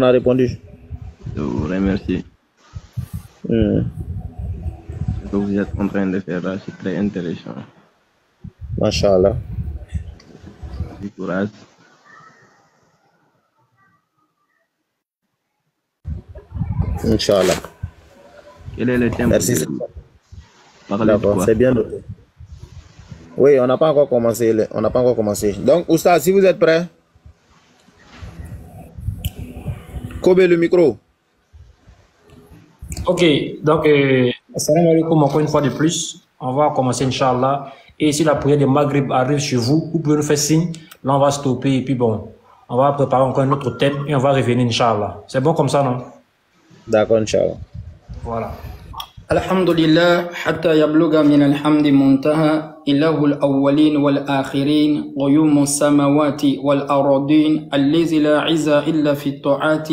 on a répondu. Je vous remercie. Ce que vous êtes en train de faire là, c'est très intéressant. Masha'Allah. Du courage. Inch'Allah. Quel est le thème? Merci. D'accord, c'est bien noté. Oui, on n'a pas encore commencé. On n'a pas encore commencé. Donc, Oustaz, si vous êtes prêts, Kobe le micro. Ok, donc, assalamu alaikum encore une fois de plus. On va commencer, Inch'Allah. Et si la prière de Maghrib arrive chez vous, vous pouvez nous faire signe. Là, on va stopper. Et puis bon, on va préparer encore un autre thème et on va revenir, Inch'Allah. C'est bon comme ça, non? D'accord, Inch'Allah. Voilà. الحمد لله حتى يبلغ من الحمد منتهى إله الأولين والآخرين قيوم السماوات والأرضين الذي لا عز إلا في الطاعات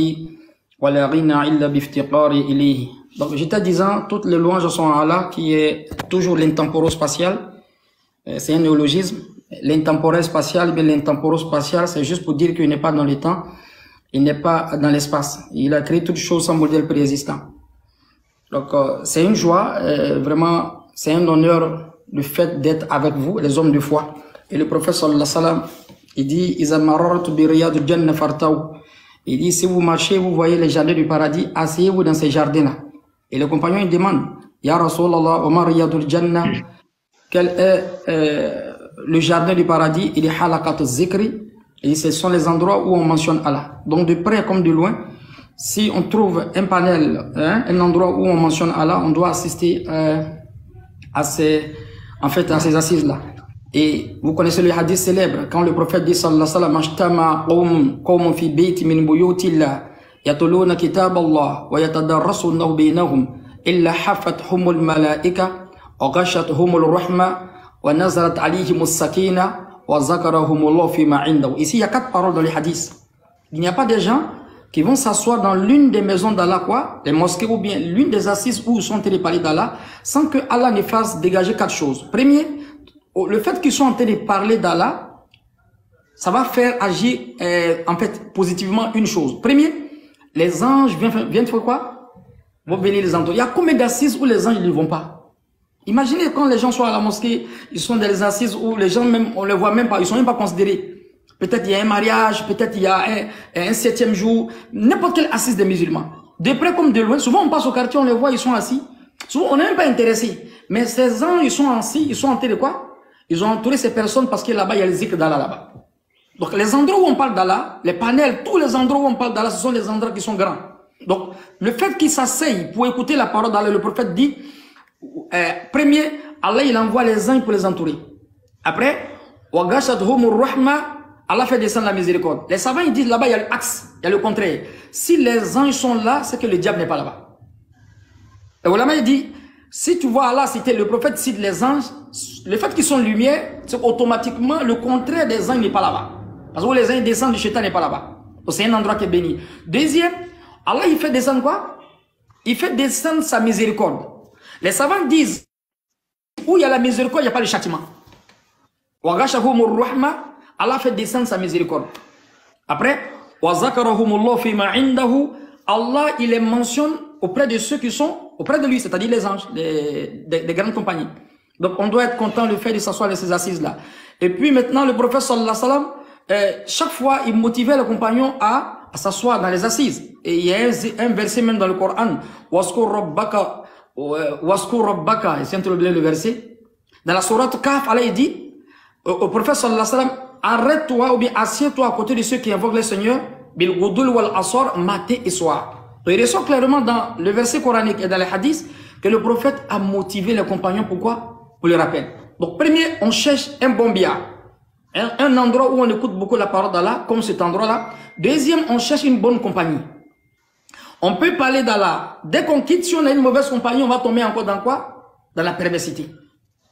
ولا غنى إلا بافتقار إليه. Donc j'étais disant, toutes les louanges sont à Allah qui est toujours l'intemporel-spatial. C'est un néologisme. L'intemporel-spatial, mais l'intemporel-spatial, c'est juste pour dire qu'il n'est pas dans le temps, il n'est pas dans l'espace. Il a créé toutes choses sans modèle préexistant. Donc, c'est une joie, vraiment, c'est un honneur le fait d'être avec vous, les hommes de foi. Et le prophète sallallahu alayhi wa sallam, il dit, il dit, si vous marchez, vous voyez les jardins du paradis, asseyez-vous dans ces jardins-là. Et le compagnon, il demande, Ya Rasulallah, Omar Riyadul Jannah, quel est le jardin du paradis? Il dit, Halakat Zikri, et ce sont les endroits où on mentionne Allah. Donc, de près comme de loin, si on trouve un panel, un endroit où on mentionne Allah, on doit assister à ces assises-là. Et vous connaissez le hadith célèbre, quand le prophète dit sallallahu alayhi wa sallam, Ashtama qawm fi bayti min buyutillah, yatuluna kitab Allah, wa yatadarrasunahu baynahum, illa hafathumul malaika, wa ghashathumul rahma, wa nazarat alayhimus sakina, wa zakarahumullah fi ma indahu. Ici, il y a 4 paroles dans les hadiths. Il n'y a pas des gens qui vont s'asseoir dans l'une des maisons d'Allah, quoi, les mosquées ou bien l'une des assises où sont les palais d'Allah, sans que Allah ne fasse dégager 4 choses. Premier, le fait qu'ils sont en train de parler d'Allah, ça va faire agir, en fait, positivement une chose. Premier, les anges viennent faire quoi? Vont bénir les endroits. Il y a combien d'assises où les anges ne vont pas? Imaginez quand les gens sont à la mosquée, ils sont dans les assises où les gens même, on les voit même pas, ils sont même pas considérés. Peut-être il y a un mariage, peut-être il y a un 7e jour, n'importe quelle assise des musulmans. De près comme de loin, souvent on passe au quartier, on les voit, ils sont assis. Souvent on n'est même pas intéressé. Mais ces gens, ils sont assis, ils sont entourés de quoi? Ils ont entouré ces personnes parce que là-bas, il y a le zikr d'Allah là-bas. Donc les endroits où on parle d'Allah, les panels, tous les endroits où on parle d'Allah, ce sont les endroits qui sont grands. Donc le fait qu'ils s'asseyent pour écouter la parole d'Allah, le prophète dit, premier, Allah il envoie les anges pour les entourer. Après, wa ghashadhumur rahma, Allah fait descendre la miséricorde. Les savants, ils disent là-bas, il y a l'axe, il y a le contraire. Si les anges sont là, c'est que le diable n'est pas là-bas. Et voilà, il dit, si tu vois Allah citer, le prophète cite les anges, le fait qu'ils sont lumière, c'est automatiquement le contraire des anges n'est pas là-bas. Parce que les anges descendent, le chétan n'est pas là-bas. C'est un endroit qui est béni. Deuxième, Allah, il fait descendre quoi? Il fait descendre sa miséricorde. Les savants disent, où il y a la miséricorde, il n'y a pas le châtiment. Wa ghashahumur rahma, Allah fait descendre sa miséricorde. Après, Allah, il les mentionne auprès de ceux qui sont auprès de lui, c'est-à-dire les anges, des grandes compagnies. Donc, on doit être content le fait de s'asseoir dans ces assises-là. Et puis maintenant, le prophète sallallahu alayhi wa sallam, chaque fois, il motivait le compagnon à s'asseoir dans les assises. Et il y a un verset même dans le Coran, Waskur rabbaka, et c'est le verset. Dans la sourate Kaf, Allah, il dit, au prophète sallallahu alayhi wa sallam, arrête-toi ou bien assieds-toi à côté de ceux qui invoquent le Seigneur, bil ghudul wal asar, matin et soir. Donc il ressort clairement dans le verset coranique et dans les hadiths que le prophète a motivé les compagnons. Pourquoi? Pour le rappel. Donc premier, on cherche un bon biya, un endroit où on écoute beaucoup la parole d'Allah, comme cet endroit-là. Deuxième, on cherche une bonne compagnie. On peut parler d'Allah. Dès qu'on quitte, si on a une mauvaise compagnie, on va tomber encore dans quoi? Dans la perversité.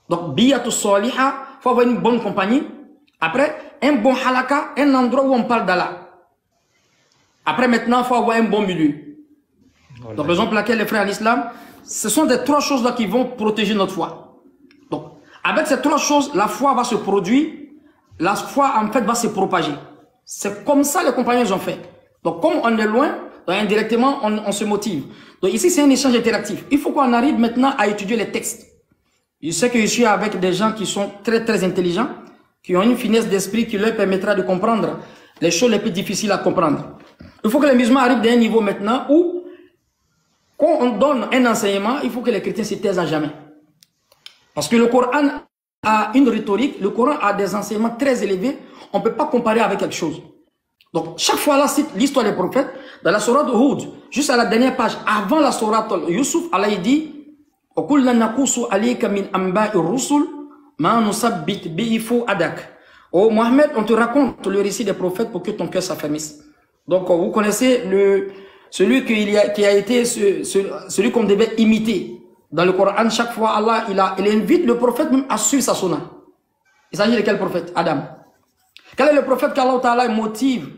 Donc biyatu saliha, faut avoir une bonne compagnie. Après, un bon halaka, un endroit où on parle d'Allah. Après, maintenant, il faut avoir un bon milieu. Voilà. Donc, raison pour laquelle les frères en islam, ce sont des 3 choses-là qui vont protéger notre foi. Donc, avec ces 3 choses, la foi va se produire, la foi, en fait, va se propager. C'est comme ça les compagnons ont fait. Donc, comme on est loin, Donc indirectement, on se motive. Donc ici, c'est un échange interactif. Il faut qu'on arrive maintenant à étudier les textes. Je sais que je suis avec des gens qui sont très intelligents, qui ont une finesse d'esprit qui leur permettra de comprendre les choses les plus difficiles à comprendre. Il faut que les musulmans arrivent à un niveau maintenant où, quand on donne un enseignement, il faut que les chrétiens se taisent à jamais. Parce que le Coran a une rhétorique, le Coran a des enseignements très élevés, on ne peut pas comparer avec quelque chose. Donc, chaque fois là, cite l'histoire des prophètes, dans la sourate Hud, juste à la dernière page, avant la sourate Yusuf, Allah dit, oh, Mohamed, on te raconte le récit des prophètes pour que ton cœur s'affermisse. Donc, vous connaissez celui qui a été celui qu'on devait imiter. Dans le Coran, chaque fois, Allah, il invite le prophète même à suivre sa sunna. Il s'agit de quel prophète? Adam. Quel est le prophète qu'Allah Ta'ala motive,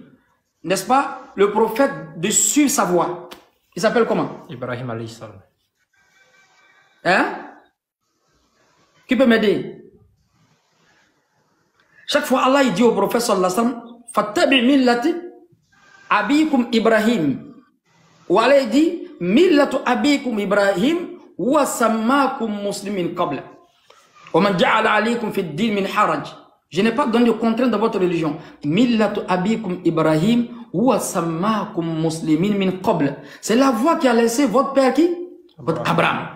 n'est-ce pas, le prophète de suivre sa voie? Il s'appelle comment? Ibrahim alayhi salam. Hein? Qui peut m'aider? Chaque fois, Allah il dit au prophète sallallahu alayhi wa sallam, Fattabi millati abikum Ibrahim. Ou Allah il dit, millatu abikum Ibrahim wa sammakum muslimin qabla. Wa man ja'ala alaykum fi ad-din min haraj. Je n'ai pas donné de contrainte dans votre religion. Millatu abikum Ibrahim wa sammakum muslimin min qabla. C'est la voie qui a laissé votre père qui? Votre Abraham.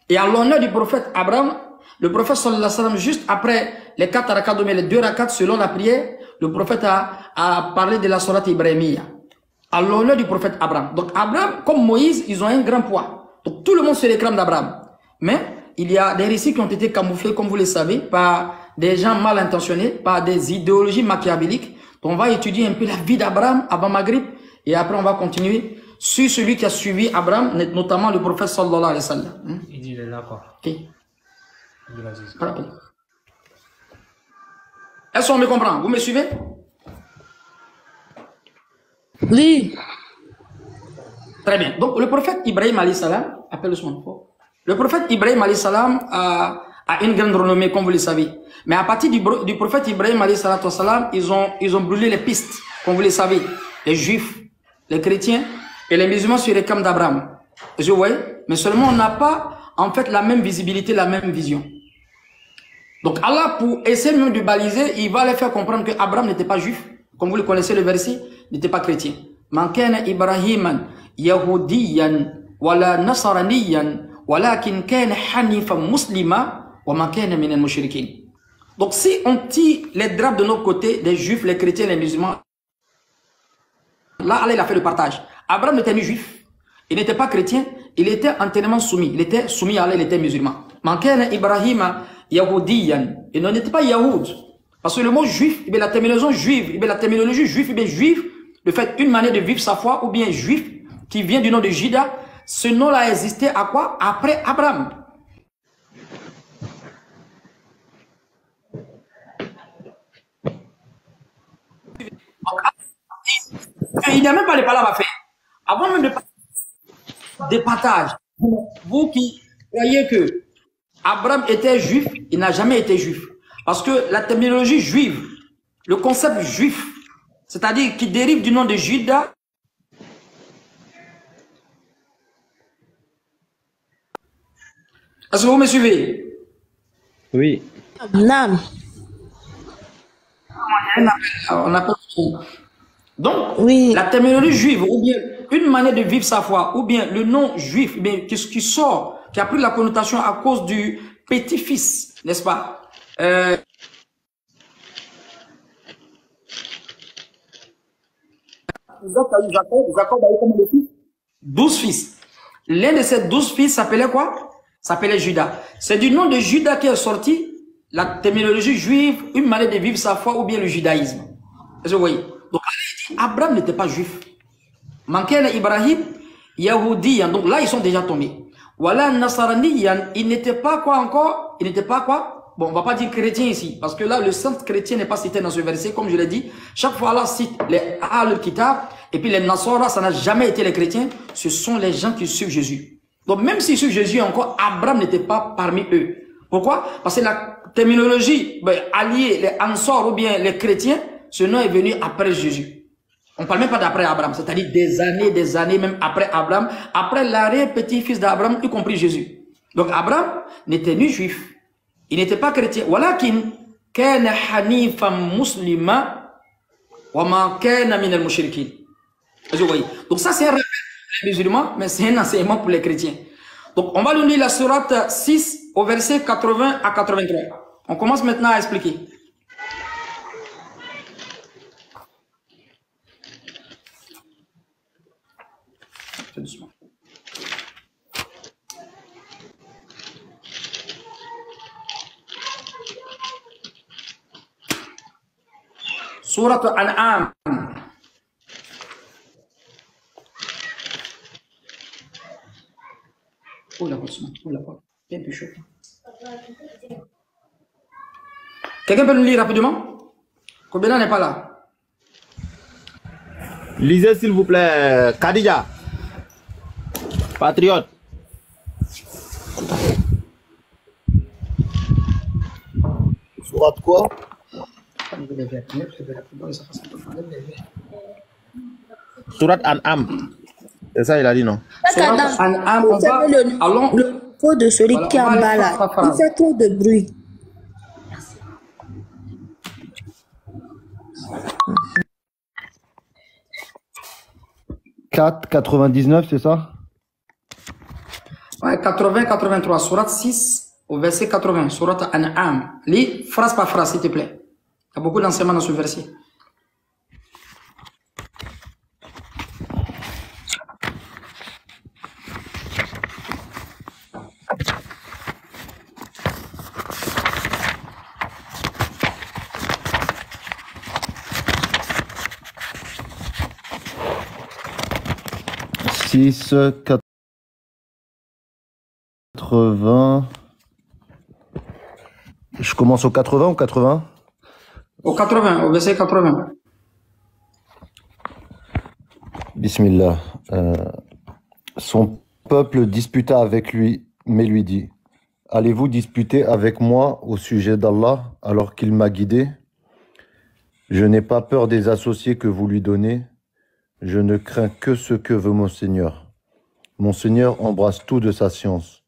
Et à l'honneur du prophète Abraham, le prophète sallallahu alayhi wa sallam, juste après les 4 rakats, mais les 2 rakats selon la prière, le prophète a parlé de la sourate Ibrahimiyya. À l'honneur du prophète Abraham. Donc Abraham, comme Moïse, ils ont un grand poids. Donc tout le monde se réclame d'Abraham. Mais il y a des récits qui ont été camouflés, comme vous le savez, par des gens mal intentionnés, par des idéologies machiavéliques. Donc on va étudier un peu la vie d'Abraham avant Maghrib, et après on va continuer sur celui qui a suivi Abraham, notamment le prophète sallallahu alayhi wa sallam. Il dit, il est là, quoi. Ok. Est-ce qu'on me comprend? Vous me suivez? Oui. Très bien. Donc le prophète Ibrahim alayhi salam, appelle-le-moi. Le prophète Ibrahim alayhi salam a une grande renommée, comme vous le savez. Mais à partir du prophète Ibrahim alayhi salam, ils ont brûlé les pistes, comme vous le savez. Les juifs, les chrétiens et les musulmans se réclament d'Abraham. Vous voyez? Mais seulement on n'a pas en fait la même visibilité, la même vision. Donc Allah, pour essayer même de baliser, il va les faire comprendre que Abraham n'était pas juif. Comme vous le connaissez le verset, n'était pas chrétien. Man kana Ibrahiman yahudiyan wala nasraniyan walakin kana hanifan muslima wa man kana minal mushrikin. Donc si on tire les draps de notre côté, les juifs, les chrétiens, les musulmans, là Allah il a fait le partage. Abraham n'était ni juif, il n'était pas chrétien, il était entièrement soumis. Il était soumis à Allah, il était musulman. Man kana Ibrahima yahudiyan, il n'était pas yahoud. Parce que le mot juif, eh bien, la terminologie juive, eh bien, la terminologie juif, eh bien, juif, le fait une manière de vivre sa foi, ou bien juif, qui vient du nom de Juda, ce nom-là a existé à quoi? Après Abraham. Il n'y a même pas de palabres à faire. Avant même de partage, vous qui croyez que Abraham était juif, il n'a jamais été juif. Parce que la terminologie juive, le concept juif, c'est-à-dire qui dérive du nom de Juda, est-ce que vous me suivez? Oui. Non. On appelle donc, Oui. la terminologie juive, ou bien une manière de vivre sa foi, ou bien le nom juif, eh bien, qui sort, qui a pris la connotation à cause du petit-fils, n'est-ce pas? 12 fils. L'un de ces 12 fils s'appelait quoi? S'appelait Judas. C'est du nom de Judas qui est sorti la terminologie juive, une manière de vivre sa foi, ou bien le judaïsme. Est-ce que vous voyez? Donc, Abraham n'était pas juif. Mankana Ibrahim, Yahudiyan. Donc là, ils sont déjà tombés. Voilà, Nasraniyan, il n'était pas quoi encore? Il n'était pas quoi? Bon, on va pas dire chrétien ici, parce que là, le sens chrétien n'est pas cité dans ce verset, comme je l'ai dit. Chaque fois, là, cite les Al-Kitab, et puis les Nasara, ça n'a jamais été les chrétiens, ce sont les gens qui suivent Jésus. Donc, même s'ils suivent Jésus encore, Abraham n'était pas parmi eux. Pourquoi? Parce que la terminologie alliée, les Ansar ou bien les chrétiens, ce nom est venu après Jésus. On ne parle même pas d'après Abraham, c'est-à-dire des années même après Abraham, après l'arrière-petit-fils d'Abraham, y compris Jésus. Donc Abraham n'était ni juif, il n'était pas chrétien. Walakin kana hanifan muslima wa ma kana min al-mushrikin. Donc ça c'est un rappel pour les musulmans, mais c'est un enseignement pour les chrétiens. Donc on va nous lire la sourate 6 au verset 80 à 83. On commence maintenant à expliquer. Doucement. Surat Al-An'am. Oh la doucement, oh la porte, bien plus chaud. Quelqu'un peut nous lire rapidement? Kobena n'est pas là. Lisez s'il vous plaît, Khadija. Patriote. Sourate quoi? Sourate An'am. C'est ça, il a dit non? Sourate An'am, on va... Allons... Le micro de celui Voilà, qui est on en va bas aller là. phrase par Il phrase. fait trop de bruit. « 4,99, c'est ça? Ouais, 80-83, Sourate 6 au verset 80, Sourate An'am. Lis phrase par phrase, s'il te plaît. Il y a beaucoup d'enseignements dans ce verset. « 6, 80... » Je commence au 80 ou 80? Au 80, au verset 80. Bismillah. Son peuple disputa avec lui, mais lui dit: Allez-vous disputer avec moi au sujet d'Allah alors qu'il m'a guidé? Je n'ai pas peur des associés que vous lui donnez. Je ne crains que ce que veut mon Seigneur. Mon Seigneur embrasse tout de sa science.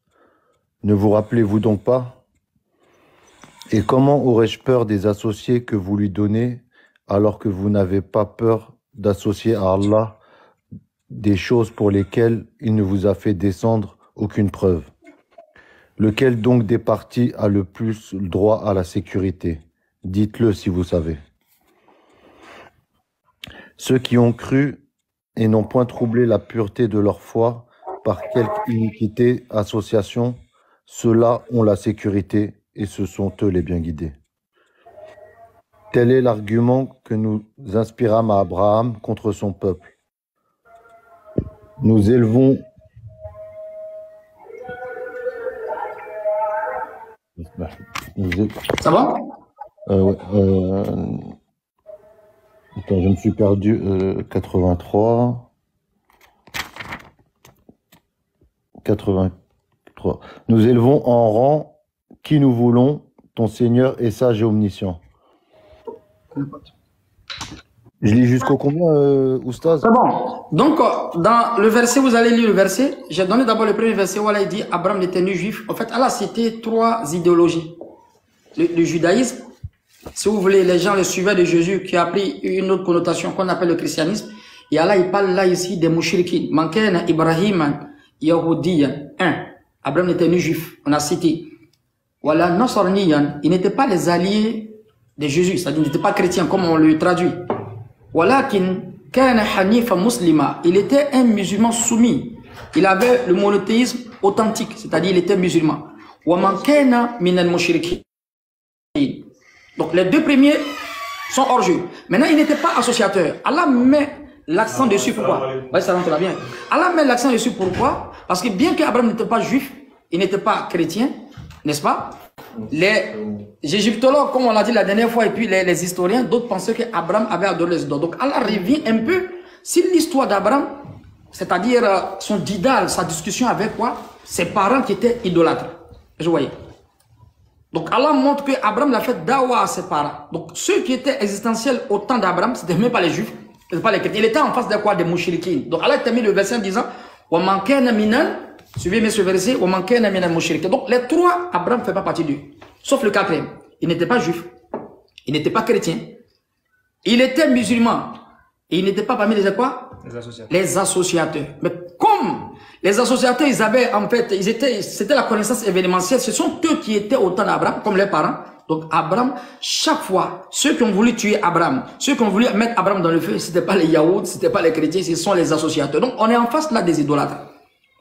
Ne vous rappelez-vous donc pas? Et comment aurais-je peur des associés que vous lui donnez alors que vous n'avez pas peur d'associer à Allah des choses pour lesquelles il ne vous a fait descendre aucune preuve? Lequel donc des partis a le plus droit à la sécurité? Dites-le si vous savez. Ceux qui ont cru et n'ont point troublé la pureté de leur foi par quelque iniquité, association, ceux-là ont la sécurité et ce sont eux les bien guidés. Tel est l'argument que nous inspirâmes à Abraham contre son peuple. Nous élevons... Ça va? Ouais, attends, je me suis perdu. 83. 83. Nous élevons en rang qui nous voulons, ton Seigneur est sage et omniscient. Je lis jusqu'au combien, Oustaz? C'est bon. Donc, dans le verset, vous allez lire le verset. J'ai donné d'abord le premier verset où Allah dit Abraham n'était ni juif. En fait, Allah a cité trois idéologies. Le judaïsme, si vous voulez, les gens le suivaient de Jésus qui a pris une autre connotation qu'on appelle le christianisme. Et Allah, il parle là ici des mouchriquins. Mankena Ibrahim Yahudiyan. 1. Abraham n'était ni juif. On a cité. Voilà, Nasraniyan. Ils n'étaient pas les alliés de Jésus. C'est-à-dire, ils n'étaient pas chrétiens comme on le traduit. Walakin kana hanifa muslima. Il était un musulman soumis. Il avait le monothéisme authentique. C'est-à-dire, il était musulman. Wa man kana minal mushrikin. Donc les deux premiers sont hors jeu. Maintenant, il n'était pas associateur. Allah met l'accent dessus. Pourquoi? Ouais, ça rentre bien. Allah met l'accent dessus. Pourquoi? Parce que bien qu'Abraham n'était pas juif, il n'était pas chrétien, n'est-ce pas? Les égyptologues, comme on l'a dit la dernière fois, et puis les historiens, d'autres pensaient qu'Abraham avait adoré les idoles. Donc Allah revient un peu sur l'histoire d'Abraham, c'est-à-dire son didal, sa discussion avec quoi? Ses parents qui étaient idolâtres. Je voyais. Donc Allah montre que Abraham l'a fait dawa à ses parents. Donc ceux qui étaient existentiels au temps d'Abraham, c'était même pas les juifs, C'est pas les chrétiens. Il était en face de quoi? Des mouchriquins. Donc Allah a mis le verset en disant وَمَنْ كَانَ مِنَ Suivez mes ce verset. وَمَنْ كَانَ مِنَ الْمُشْرِكِينَ. Donc les trois, Abraham ne fait pas partie d'eux. Sauf le quatrième. Il n'était pas juif. Il n'était pas chrétien. Il était musulman. Et il n'était pas parmi les quoi? Les associateurs. Mais comme les associateurs, ils avaient en fait, c'était la connaissance événementielle. Ce sont eux qui étaient au temps d'Abraham, comme les parents. Donc Abraham, chaque fois, ceux qui ont voulu tuer Abraham, ceux qui ont voulu mettre Abraham dans le feu, c'était pas les Yaouds, c'était pas les chrétiens, ce sont les associateurs. Donc on est en face là des idolâtres.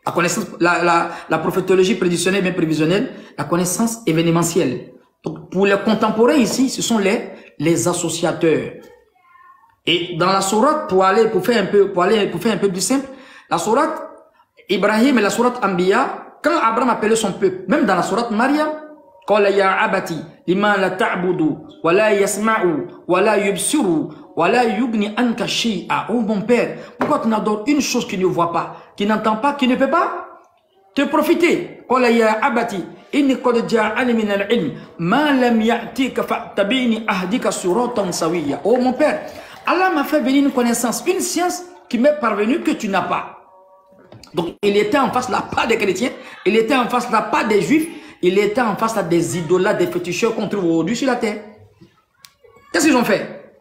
La connaissance, la prophétologie prédictionnelle, bien prévisionnelle, la connaissance événementielle. Donc pour les contemporains ici, ce sont les associateurs. Et dans la sourate, pour faire un peu plus simple, la sourate Ibrahim et la sourate Anbiya, quand Abraham appelait son peuple, même dans la sourate Maryam, qala ya abati lima la ta'budu wa la yasma'u wa la yubsiru wa la yughni anka shay'a. Oh mon père, pourquoi tu n'adores une chose qui ne voit pas, qui n'entend pas, qui ne peut pas te profiter? Qala ya abati inni qad ja'ani min al-'ilm ma lam ya'tika fa'tabini ahdika suratan sawiyya. Oh mon père, Allah m'a fait venir une connaissance, une science qui m'est parvenue que tu n'as pas. Donc il était en face là pas des chrétiens, il était en face là pas des juifs, il était en face là des idolâtres, des féticheurs qu'on trouve aujourd'hui sur la terre. Qu'est-ce qu'ils ont fait?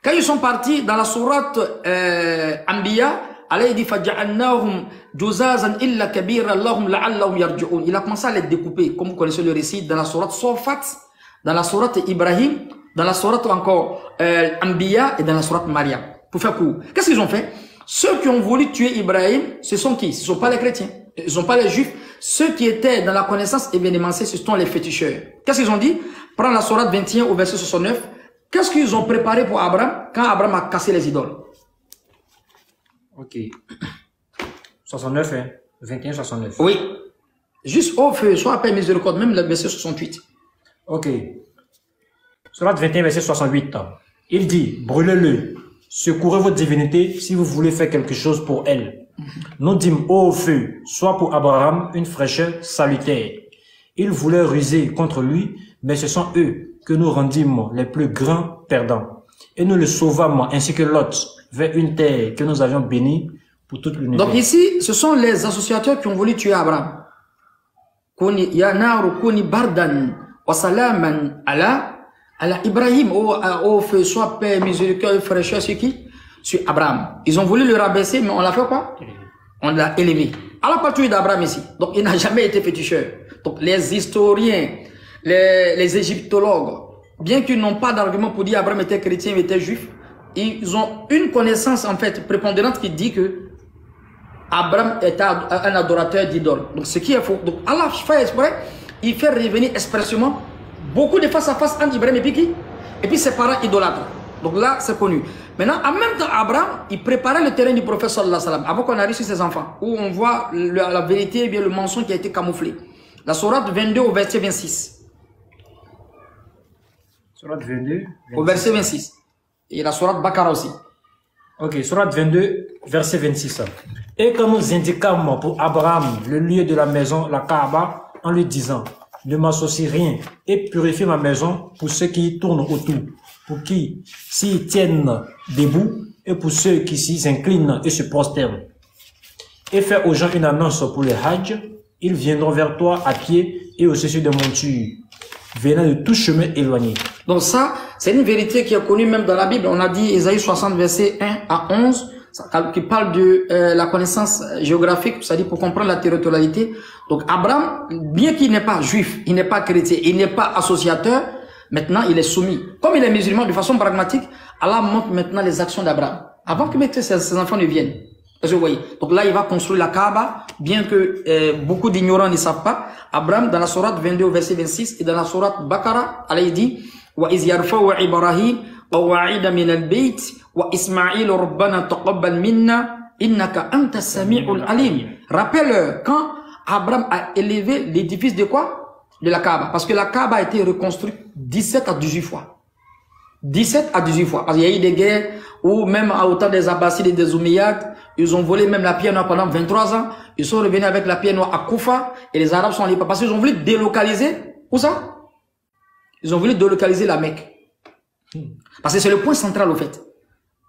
Quand ils sont partis dans la sourate Anbiya, Allah dit faja'annahum juzazan illa kabira lahum la'allahum yarji'un. Il a commencé à les découper, comme vous connaissez le récit dans la sourate Safat, dans la sourate Ibrahim, dans la sourate encore Anbiya et dans la sourate Maryam. Pour faire court. Qu'est-ce qu'ils ont fait? Ceux qui ont voulu tuer Ibrahim, ce sont qui? Ce ne sont pas les chrétiens. Ce ne sont pas les juifs. Ceux qui étaient dans la connaissance événementielle, ce sont les féticheurs. Qu'est-ce qu'ils ont dit? Prends la sourate 21 au verset 69. Qu'est-ce qu'ils ont préparé pour Abraham quand Abraham a cassé les idoles? Ok. 69, hein? 21, 69. Oui. Juste au feu, soit appelé miséricorde, même le verset 68. Ok. Sourate 21, verset 68. Il dit, brûlez-le, secourez votre divinité si vous voulez faire quelque chose pour elle. Nous dîmes au feu, soit pour Abraham une fraîcheur salutaire. Ils voulaient ruser contre lui, mais ce sont eux que nous rendîmes les plus grands perdants. Et nous le sauvâmes ainsi que Lot vers une terre que nous avions bénie pour toute l'univers. Donc ici, ce sont les associateurs qui ont voulu tuer Abraham. Kuni ya naru kuni bardan wa salaman ala Ibrahim, au feu, soit paix, miséricorde, fraîcheur, sur qui? Sur Abraham. Ils ont voulu le rabaisser, mais on l'a fait quoi? On l'a élevé. Allah n'a pas tué d'Abraham ici. Donc il n'a jamais été féticheur. Donc les historiens, les égyptologues, bien qu'ils n'ont pas d'argument pour dire Abraham était chrétien, il était juif, ils ont une connaissance en fait prépondérante qui dit que Abraham était un adorateur d'idoles. Donc ce qui est faux. Donc Allah fait exprès, il fait revenir expressément beaucoup de face à face entre Ibrahim et puis ses parents idolâtres. Donc là, c'est connu. Maintenant, en même temps, Abraham, il préparait le terrain du prophète sallallahu alayhi wa sallam, avant qu'on arrive sur ses enfants, où on voit la vérité et bien le mensonge qui a été camouflé. La sourate 22 au verset 26. Sourate 22. 26. Au verset 26. Et la sourate Bakara aussi. Ok, sourate 22, verset 26. Et quand nous indiquâmes pour Abraham le lieu de la maison, la Kaaba, en lui disant, ne m'associe rien et purifie ma maison pour ceux qui tournent autour, pour qui s'y tiennent debout et pour ceux qui s'y inclinent et se prosternent. Et fais aux gens une annonce pour les Hajj, ils viendront vers toi à pied et au-dessus de montures, venant de tout chemin éloigné. Donc ça, c'est une vérité qui est connue même dans la Bible. On a dit Ésaïe 60, verset 1 à 11, qui parle de la connaissance géographique, c'est-à-dire pour comprendre la territorialité. Donc Abraham, bien qu'il n'est pas juif, il n'est pas chrétien, il n'est pas associateur, maintenant il est soumis. Comme il est musulman de façon pragmatique, Allah montre maintenant les actions d'Abraham. Avant que ses enfants ne viennent. Vous voyez. Donc là, il va construire la Kaaba, bien que beaucoup d'ignorants ne savent pas. Abraham, dans la sourate 22, verset 26, et dans la sourate Bakara, Allah dit, wa iz yarfa'u Ibrahim qawa'ida min al-bayt wa Ismaïl rabbana taqabbal minna innaka anta sami'ul alim. Rappelle quand Abraham a élevé l'édifice de quoi? De la Kaaba. Parce que la Kaaba a été reconstruite 17 à 18 fois. 17 à 18 fois. Parce qu'il y a eu des guerres où même à autant des Abbasides et des Omeyyades, ils ont volé même la pierre noire pendant 23 ans. Ils sont revenus avec la pierre noire à Koufa et les Arabes sont allés parce qu'ils ont voulu délocaliser. Où ça? Ils ont voulu délocaliser la Mecque. Parce que c'est le point central au fait.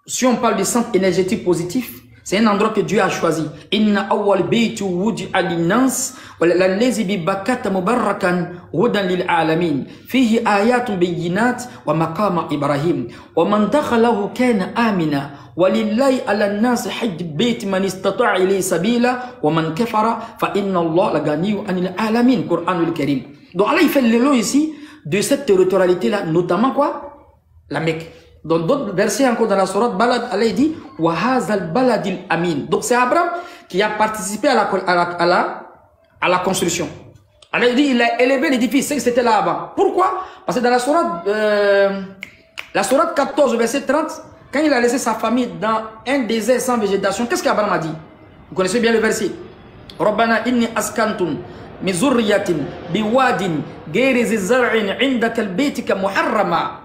si on parle du centre énergétique positif, c'est un endroit que Dieu a choisi. Inna awwal bayti wudi'a lin-nas wallazi bi Bakkata mubarakan hudan lil alamin fihi ayatun bayyinat wa maqama Ibrahim wa man dakhalahu kana amina walillahi 'ala an-nas hajj bayt man istata'a ilayhi sabila wa man kafara fa inna Allah la ganiyyun 'anil alamin. Coranul Karim. Donc Allah il fait l'élo ici de cette territorialité là, notamment quoi? La Mecque. Dans d'autres versets encore dans la sourate Balad, Allah dit wa hazal baladil amin. Donc c'est Abraham qui a participé à la construction. Allah dit il a élevé l'édifice, c'est que c'était là avant. Pourquoi? Parce que dans la sourate 14 verset 30, quand il a laissé sa famille dans un désert sans végétation, qu'est-ce qu'Abraham a dit? Vous connaissez bien le verset. Rabbana inni askantum min zurriyatin biwadin ghayri zi zar'in 'indaka al-baytika muharrama.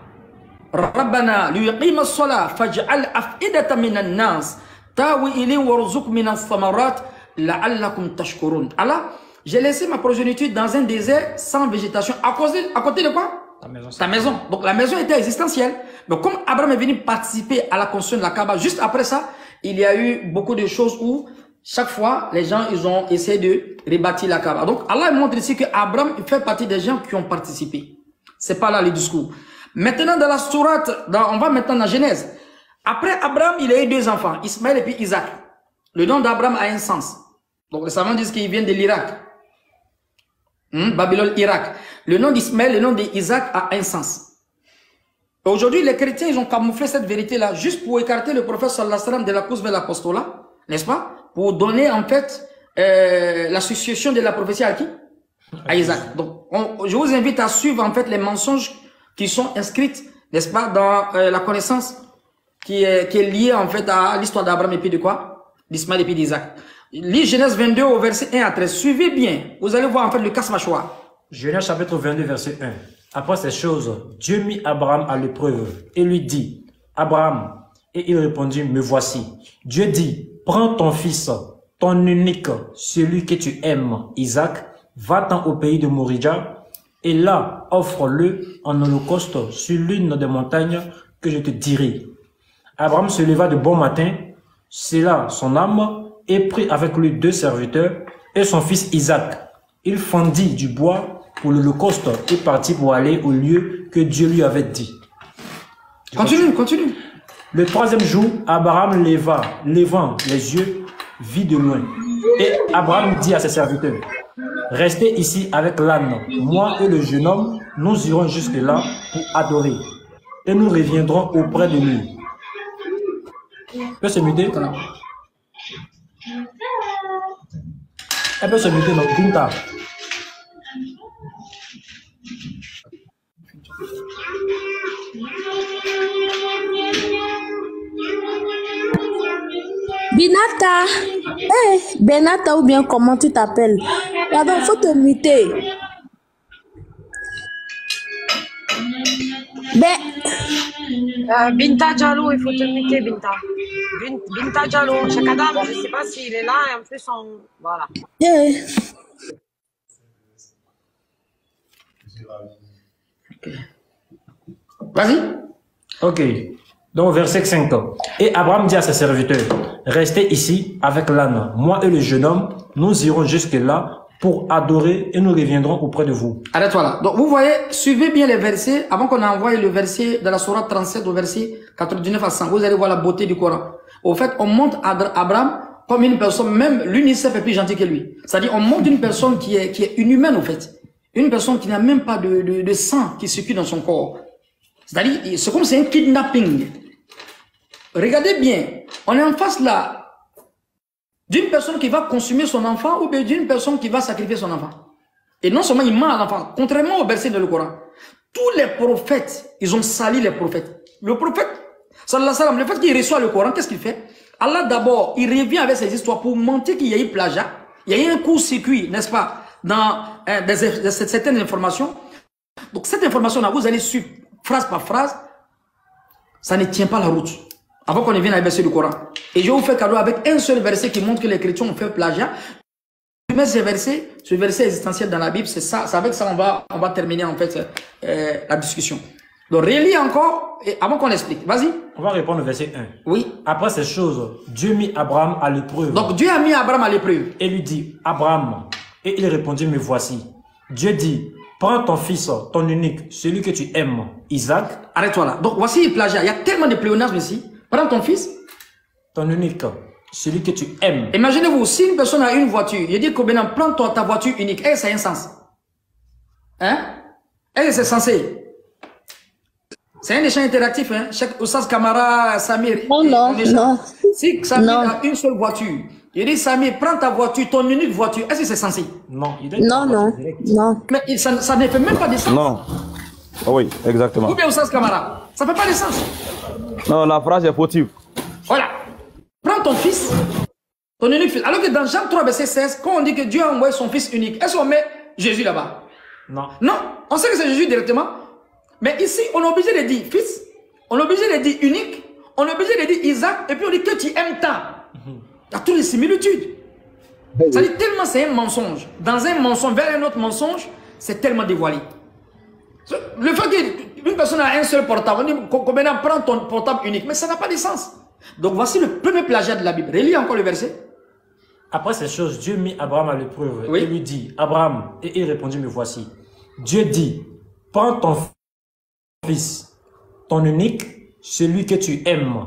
ربنا ليقيم الصلاة فاجعل أفئدة من الناس تاوي إليهم وارزق من الثمرات لعلكم تشكرون. Alors, j'ai laissé ma progéniture dans un désert sans végétation. À côté de quoi? Ta maison. Donc la maison était existentielle. Mais comme Abraham est venu participer à la construction de la Kaaba, juste après ça, il y a eu beaucoup de choses où chaque fois, les gens, ils ont essayé de rebâtir la Kaaba. Donc Allah montre ici que Abraham fait partie des gens qui ont participé. C'est pas là le discours. Maintenant, dans la sourate, on va maintenant dans Genèse. Après Abraham, il a eu deux enfants, Ismaël et puis Isaac. Le nom d'Abraham a un sens. Donc les savants disent qu'il vient de l'Irak. Babylone, Irak. Le nom d'Ismaël, le nom d'Isaac a un sens. Aujourd'hui, les chrétiens, ils ont camouflé cette vérité-là juste pour écarter le prophète sallallahu alayhi wa sallam de la course vers l'apostolat, n'est-ce pas? Pour donner en fait la succession de la prophétie à qui? À Isaac. Donc, je vous invite à suivre en fait les mensonges qui sont inscrites, n'est-ce pas, dans la connaissance qui est liée en fait à l'histoire d'Abraham et puis de quoi? D'Ismaël et puis d'Isaac. Lis Genèse 22 au verset 1 à 13. Suivez bien. Vous allez voir en fait le casse-mâchoire. Genèse chapitre 22 verset 1. Après ces choses, Dieu mit Abraham à l'épreuve et lui dit, Abraham, et il répondit, me voici. Dieu dit, prends ton fils, ton unique, celui que tu aimes, Isaac, va-t'en au pays de Moria, et là, offre-le en holocauste sur l'une des montagnes que je te dirai. Abraham se leva de bon matin, scella son âme et prit avec lui 2 serviteurs et son fils Isaac. Il fendit du bois pour l'holocauste et partit pour aller au lieu que Dieu lui avait dit. Continue. Le 3e jour, Abraham levant les yeux, vit de loin. Et Abraham dit à ses serviteurs, restez ici avec l'âne. Moi et le jeune homme, nous irons jusque-là pour adorer. Et nous reviendrons auprès de lui. Elle peut se muter? Elle peut se muter dans Binta. Binata. Benata ou bien comment tu t'appelles? Pardon, faut te muter. Binta Diallo, il faut te muter, Binta. Binta Diallo, Cheikh Adam, je ne sais pas s'il est là, et en plus, voilà. Vas-y. Ok. Donc, verset 5. Et Abraham dit à ses serviteurs, restez ici avec l'âne. Moi et le jeune homme, nous irons jusque-là pour adorer et nous reviendrons auprès de vous. Arrête-toi là. Donc, vous voyez, suivez bien les versets. Avant qu'on envoie le verset de la sourate 37 au verset 99 à 100, vous allez voir la beauté du Coran. Au fait, on montre Abraham comme une personne, même l'UNICEF est plus gentil que lui. C'est-à-dire, on montre une personne qui est inhumaine, au fait. Une personne qui n'a même pas de sang qui circule dans son corps. C'est-à-dire, c'est comme c'est un kidnapping. Regardez bien, on est en face là d'une personne qui va consumer son enfant ou bien d'une personne qui va sacrifier son enfant. Et non seulement il ment à l'enfant, contrairement au verset de le Coran. Tous les prophètes, ils ont sali les prophètes. Le prophète, sallallahu alayhi wa sallam, le fait qu'il reçoit le Coran, qu'est-ce qu'il fait? Allah d'abord, il revient avec ses histoires pour mentir qu'il y a eu plagiat, il y a eu un court-circuit, n'est-ce pas, dans certaines informations. Donc cette information-là, vous allez suivre phrase par phrase, ça ne tient pas la route. Avant qu'on ne vienne à verset du Coran. Et je vous fais cadeau avec un seul verset qui montre que les chrétiens ont fait plagiat. Je mets ce verset existentiel dans la Bible, c'est ça, c'est avec ça on va terminer en fait la discussion. Donc, relis encore, et avant qu'on explique. Vas-y. On va répondre au verset 1. Oui. Après ces choses, Dieu mit Abraham à l'épreuve. Donc, Dieu a mis Abraham à l'épreuve. Et lui dit, Abraham. Et il répondit, me voici. Dieu dit, prends ton fils, ton unique, celui que tu aimes, Isaac. Arrête-toi là. Donc, voici le plagiat. Il y a tellement de pléonasmes ici. Prends ton fils. Ton unique, celui que tu aimes. Imaginez-vous, si une personne a une voiture, il dit que maintenant, prends ta voiture unique. Est-ce que ça a un sens? Hein? Est-ce que c'est censé? C'est un échange interactif, hein? Chaque Oussas Kamara, Samir. Oh non, non. Si Samir Non. a une seule voiture, il dit Samir, prends ta voiture, ton unique voiture. Est-ce que c'est censé? Non, il Non, non, non. Mais ça ne fait même pas de sens. Non. Oui, exactement. Ou bien Oussas Kamara. Ça ne fait pas de sens. Non, la phrase est fautive. Voilà. Prends ton fils, ton unique fils. Alors que dans Jean 3, verset 16, quand on dit que Dieu a envoyé son fils unique, est-ce qu'on met Jésus là-bas? Non. Non, on sait que c'est Jésus directement. Mais ici, on est obligé de dire fils, on est obligé de dire unique, on est obligé de dire Isaac, et puis on dit que tu aimes tant. Il y a toutes les similitudes. Ça dit tellement c'est un mensonge. Dans un mensonge, vers un autre mensonge, c'est tellement dévoilé. Le fait qu'une personne a un seul portable, on dit qu'on maintenant prend ton portable unique, mais ça n'a pas de sens. Donc voici le premier plagiat de la Bible. Relis encore le verset. Après ces choses, Dieu mit Abraham à l'épreuve. Oui. Et lui dit, Abraham. Et il répondit, me voici. Dieu dit, prends ton fils, ton unique, celui que tu aimes,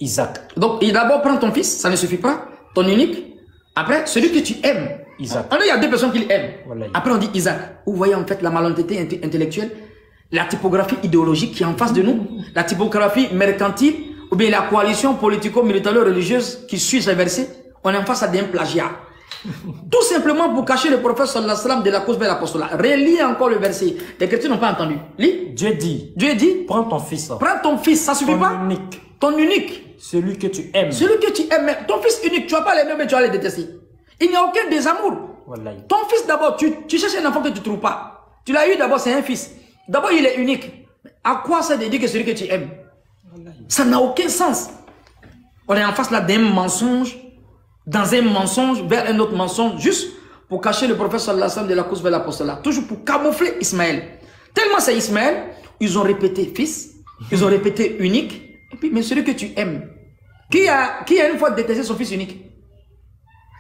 Isaac. Donc il d'abord prend ton fils, ça ne suffit pas. Ton unique. Après, celui que tu aimes. Isaac. Il y a deux personnes qui l'aiment. Voilà. Après on dit Isaac. Vous voyez en fait la malhonnêteté intellectuelle, la typographie idéologique qui est en face de nous, la typographie mercantile, ou bien la coalition politico-militaro-religieuse qui suit ces versets. On est en face à des plagiats. Tout simplement pour cacher le prophète sallallahu alayhi wa sallam de la cause vers l'apostolat. Relis encore le verset. Les chrétiens n'ont pas entendu. Lis. Dieu dit, Dieu dit, prends ton fils, prends ton fils, ça suffit ton pas? unique, Ton unique. celui que tu aimes. Celui que tu aimes. Ton fils unique, tu vas pas l'aimer, mais tu vas le détester. Il n'y a aucun désamour. Voilà. Ton fils d'abord, tu cherches un enfant que tu ne trouves pas. Tu l'as eu d'abord, c'est un fils. D'abord, il est unique. À quoi ça de dire que celui que tu aimes? Ça n'a aucun sens. On est en face là d'un mensonge, dans un mensonge, vers un autre mensonge, juste pour cacher le prophète sallallahu alayhi wa sallam de la cause vers l'apostolat. Toujours pour camoufler Ismaël. Tellement c'est Ismaël, ils ont répété fils, ils ont répété unique, et puis mais celui que tu aimes. Qui a une fois détesté son fils unique?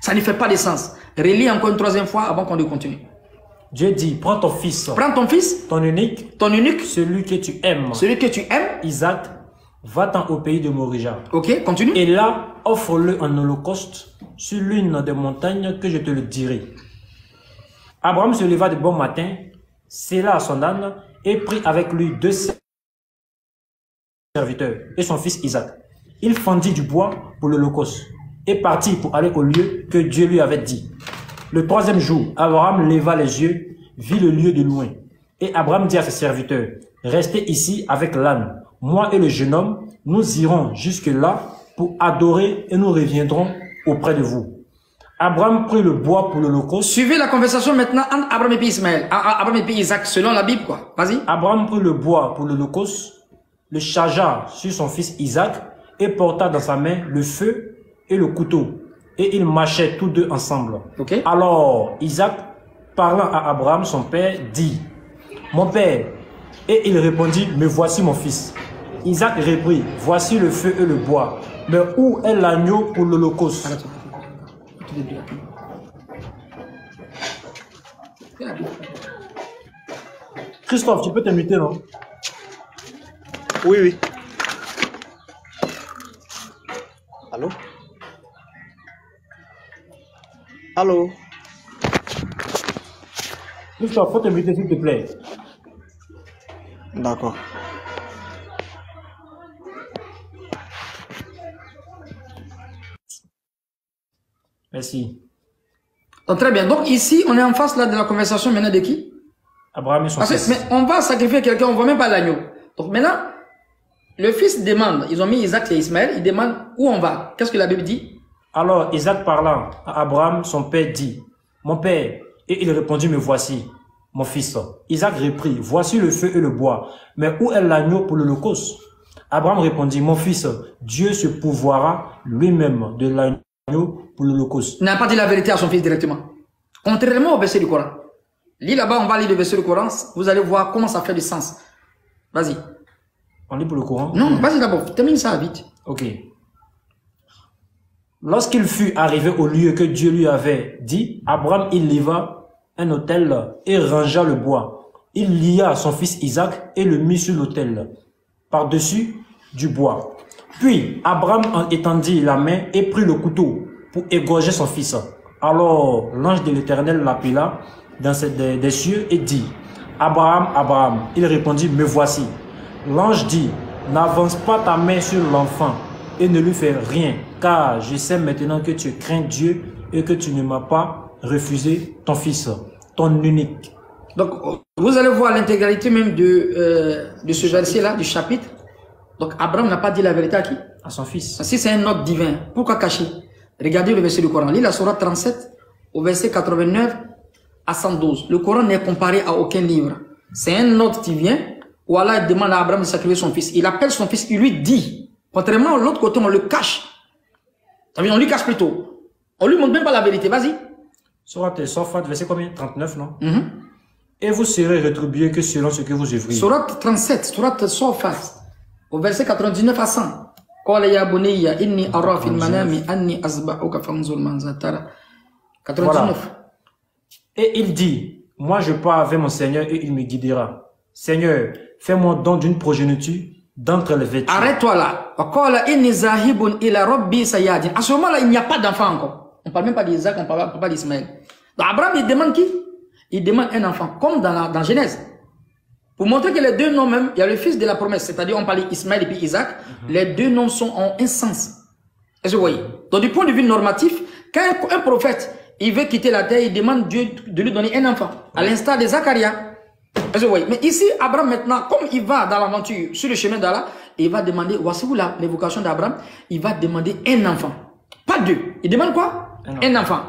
Ça ne fait pas de sens. Relis encore une troisième fois avant qu'on continue. Dieu dit, prends ton fils, Prends ton fils, ton unique, celui que tu aimes, celui que tu aimes. Isaac, va-t'en au pays de Morija. Ok, continue. Et là, offre-le en holocauste sur l'une des montagnes que je te le dirai. Abraham se leva de bon matin, sella son âne et prit avec lui 2 serviteurs et son fils Isaac. Il fendit du bois pour l'holocauste et partit pour aller au lieu que Dieu lui avait dit. Le 3e jour, Abraham leva les yeux, vit le lieu de loin. Et Abraham dit à ses serviteurs, restez ici avec l'âne. Moi et le jeune homme, nous irons jusque-là pour adorer et nous reviendrons auprès de vous. Abraham prit le bois pour l'holocauste. Suivez la conversation maintenant entre Abraham et puis Ismaël. Abraham et puis Isaac, selon la Bible, quoi. Vas-y. Abraham prit le bois pour l'holocauste, le chargea sur son fils Isaac et porta dans sa main le feu et le couteau. Et ils marchaient tous deux ensemble. Ok. Alors Isaac, parlant à Abraham, son père, dit, mon père. Et il répondit, me voici mon fils. Isaac reprit, voici le feu et le bois. Mais où est l'agneau pour l'holocauste? Christophe, tu peux t'imiter, non? Oui, oui. Allô? Allô? Christophe, faut t'imiter, s'il te plaît. D'accord. Merci. Donc, très bien. Donc ici, on est en face là de la conversation maintenant de qui? Abraham et son fils. Mais on va sacrifier quelqu'un, on ne voit même pas l'agneau. Donc maintenant, le fils demande, ils ont mis Isaac et Ismaël, ils demandent où on va. Qu'est-ce que la Bible dit? Alors Isaac parlant à Abraham, son père, dit, mon père. Et il répondit, me voici, mon fils. Isaac reprit, voici le feu et le bois. Mais où est l'agneau pour l'holocauste? Abraham répondit, mon fils, Dieu se pourvoira lui-même de l'agneau pour l'holocauste. Il n'a pas dit la vérité à son fils directement. Contrairement au verset du Coran. Lis là-bas, on va lire le verset du Coran. Vous allez voir comment ça fait du sens. Vas-y. On lit pour le Coran? Non, vas-y d'abord, termine ça vite. Ok. Lorsqu'il fut arrivé au lieu que Dieu lui avait dit, Abraham, il leva un autel et rangea le bois. Il lia son fils Isaac et le mit sur l'autel, par-dessus du bois. Puis Abraham en étendit la main et prit le couteau pour égorger son fils. Alors l'ange de l'Éternel l'appela des cieux et dit, Abraham, Abraham. Il répondit, me voici. L'ange dit, n'avance pas ta main sur l'enfant et ne lui fais rien, car je sais maintenant que tu crains Dieu et que tu ne m'as pas refusé ton fils, ton unique. Donc, vous allez voir l'intégralité même de ce verset-là, du chapitre. Donc, Abraham n'a pas dit la vérité à qui? À son fils. Si c'est un ordre divin, pourquoi cacher? Regardez le verset du Coran. Lis la sourate 37 au verset 89 à 112. Le Coran n'est comparé à aucun livre. C'est un ordre qui vient où Allah demande à Abraham de sacrifier son fils. Il appelle son fils, il lui dit. Contrairement à l'autre côté, on le cache. On lui cache plutôt. On lui montre même pas la vérité. Vas-y. Sourate Safat, verset combien? 39, non? Et vous serez rétribués que selon ce que vous œuvrez. Sourate 37, sourate Safat, au verset 99 à 100. Qala ya bunayya inni ara fil manami anni azba'uka fanzur ma zatara. 99. Et il dit, moi je pars avec mon Seigneur et il me guidera. Seigneur, fais-moi don d'une progéniture d'entre les vêtements. Arrête-toi là. Qala inni zahibun ila rabbi sayadin. À ce moment-là, il n'y a pas d'enfant encore. On ne parle même pas d'Isaac, on ne parle pas d'Ismaël. Donc Abraham, il demande qui? Il demande un enfant, comme dans Genèse. Pour montrer que les deux noms même, il y a le fils de la promesse, c'est-à-dire on parle d'Ismaël et puis Isaac, les deux noms sont en un sens. Est-ce que vous voyez? Donc du point de vue normatif, quand un prophète, il veut quitter la terre, il demande Dieu de lui donner un enfant, à l'instar de Zacharia. Est-ce que vous voyez? Mais ici, Abraham maintenant, comme il va dans l'aventure, sur le chemin d'Allah, il va demander, voici vous l'évocation d'Abraham, il va demander un enfant. Pas deux. Il demande quoi? Un enfant.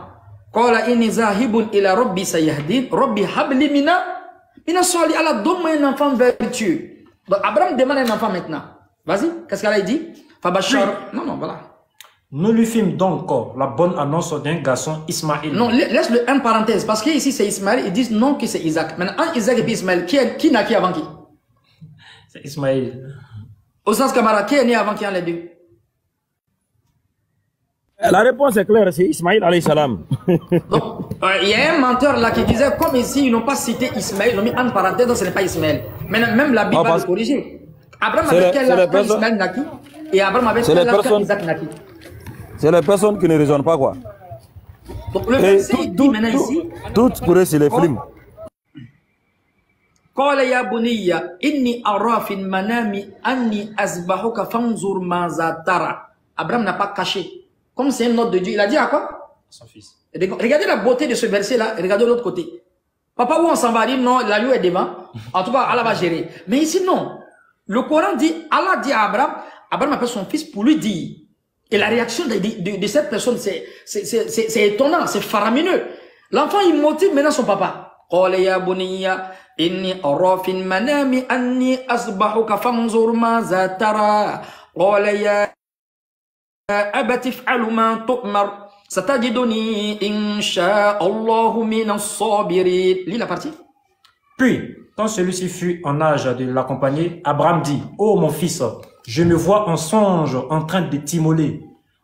Qala inni zahibun ila rabbi sayahdin, rabbi habli mina sali, Allah donne-moi un enfant vertueux. Donc Abraham demande un enfant maintenant. Vas-y, qu'est-ce qu'Allah dit? Fabashar. Non, voilà. Nous lui fîmes donc la bonne annonce d'un garçon Ismaël. Non, laisse-le en parenthèse, parce qu'ici c'est Ismaël, ils disent non que c'est Isaac. Maintenant, en Isaac et puis Ismaël, qui n'a qui avant qui? C'est Ismaël. Au sens Kamara, qui est né avant qui en les deux? La réponse est claire, c'est Ismaël alayhi salam. Donc, il y a un menteur là qui disait, comme ici, ils n'ont pas cité Ismaël, ils ont mis en parenthèse, donc ce n'est pas Ismaël. Mais même la Bible va le corriger. Abraham avait quel âge quand Ismaël naquit? Et Abraham avait quel âge quand Isaac naquit? C'est les personnes qui ne raisonnent pas, quoi. Donc le verset dit maintenant ici. Toutes pour eux, c'est les films. Qala ya bunayya inni ara fil manami anni azbahuka fanzur ma zatara. Abraham n'a pas caché. Comme c'est un ordre de Dieu, il a dit à quoi? Son fils. Regardez la beauté de ce verset-là, regardez de l'autre côté. Papa, où on s'en va dire, non, l'agneau est devant. En tout cas, Allah va gérer. Mais ici, non. Le Coran dit, Allah dit à Abraham, Abraham appelle son fils pour lui dire. Et la réaction de cette personne, c'est étonnant, c'est faramineux. L'enfant, il motive maintenant son papa. Qala ya bunayya inni ara fil manami anni asbahuka fanzur ma zatara. Qala ya abati if'al ma tu'mar satajiduni insha'Allahu minas sabirin. Lis la partie. Puis, quand celui-ci fut en âge de l'accompagner, Abraham dit, ô mon fils, je me vois en songe en train de t'immoler.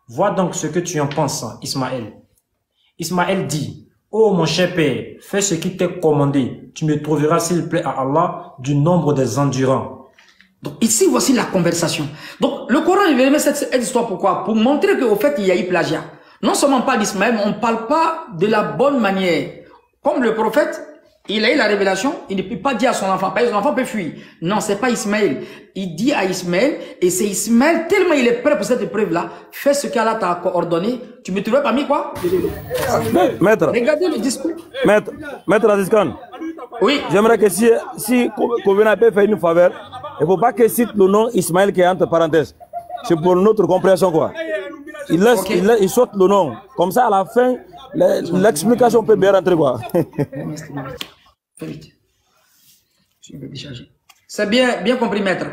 Vois donc ce que tu en penses, Ismaël. Ismaël dit, ô mon cher père, fais ce qui t'est commandé. Tu me trouveras, s'il plaît à Allah, du nombre des endurants. Donc ici, voici la conversation. Donc le Coran, il veut mettre cette histoire pourquoi? Pour montrer qu'au fait, il y a eu plagiat. Non seulement pas d'Ismaël, mais on ne parle pas de la bonne manière. Comme le prophète, il a eu la révélation, il ne peut pas dire à son enfant, parce que son enfant peut fuir. Non, c'est pas Ismaël. Il dit à Ismaël, et c'est Ismaël, tellement il est prêt pour cette épreuve-là, fais ce qu'Allah t'a ordonné, tu me trouverais parmi quoi? Maître. Regardez le discours. Maître Azizkan. Oui. J'aimerais que si Kovena peut faire une faveur, il ne faut pas qu'il cite le nom Ismaël qui est entre parenthèses. C'est pour notre compréhension, quoi. Il laisse, okay. Il saute le nom. Comme ça, à la fin, l'explication peut bien rentrer, quoi. C'est bien compris, maître.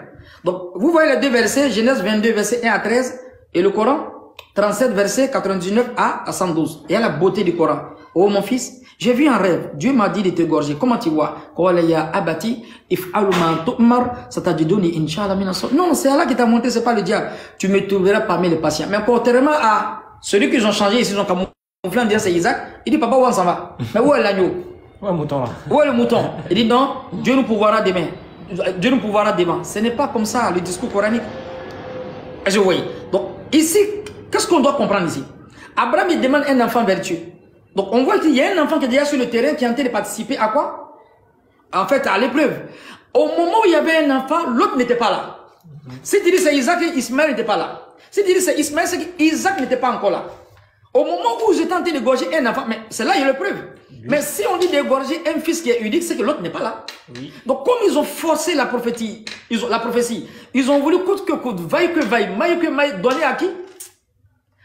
Donc, vous voyez les deux versets, Genèse 22, verset 1 à 13, et le Coran, 37, verset 99 à 112. Il y a la beauté du Coran. Oh mon fils, j'ai vu un rêve. Dieu m'a dit de t'égorger. Comment tu vois? Non, c'est Allah qui t'a monté, c'est pas le diable. Tu me trouveras parmi les patients. Mais contrairement à celui qu'ils ont changé, ils ont camouflé en disant c'est Isaac, il dit papa, où on s'en va? Mais où est l'agneau? Où est le mouton là? Où est le mouton? Il dit non, Dieu nous pourvoira demain. Dieu nous pourvoira demain. Ce n'est pas comme ça le discours coranique. Je vois. Donc ici, qu'est-ce qu'on doit comprendre ici? Abraham il demande un enfant vertueux. Donc on voit qu'il y a un enfant qui est déjà sur le terrain qui est en train de participer à quoi? En fait, à l'épreuve. Au moment où il y avait un enfant, l'autre n'était pas là. Si tu dis c'est Isaac, Ismaël n'était pas là. Si tu dis c'est Ismaël, c'est qu'Isaac n'était pas encore là. Au moment où j'étais en train d'égorger un enfant, mais c'est là il y a l'épreuve. Oui. Mais si on dit d'égorger un fils qui est unique, c'est que l'autre n'est pas là. Oui. Donc comme ils ont forcé la prophétie, ils ont voulu coûte que coûte, vaille que vaille, maille que maille, donner à qui?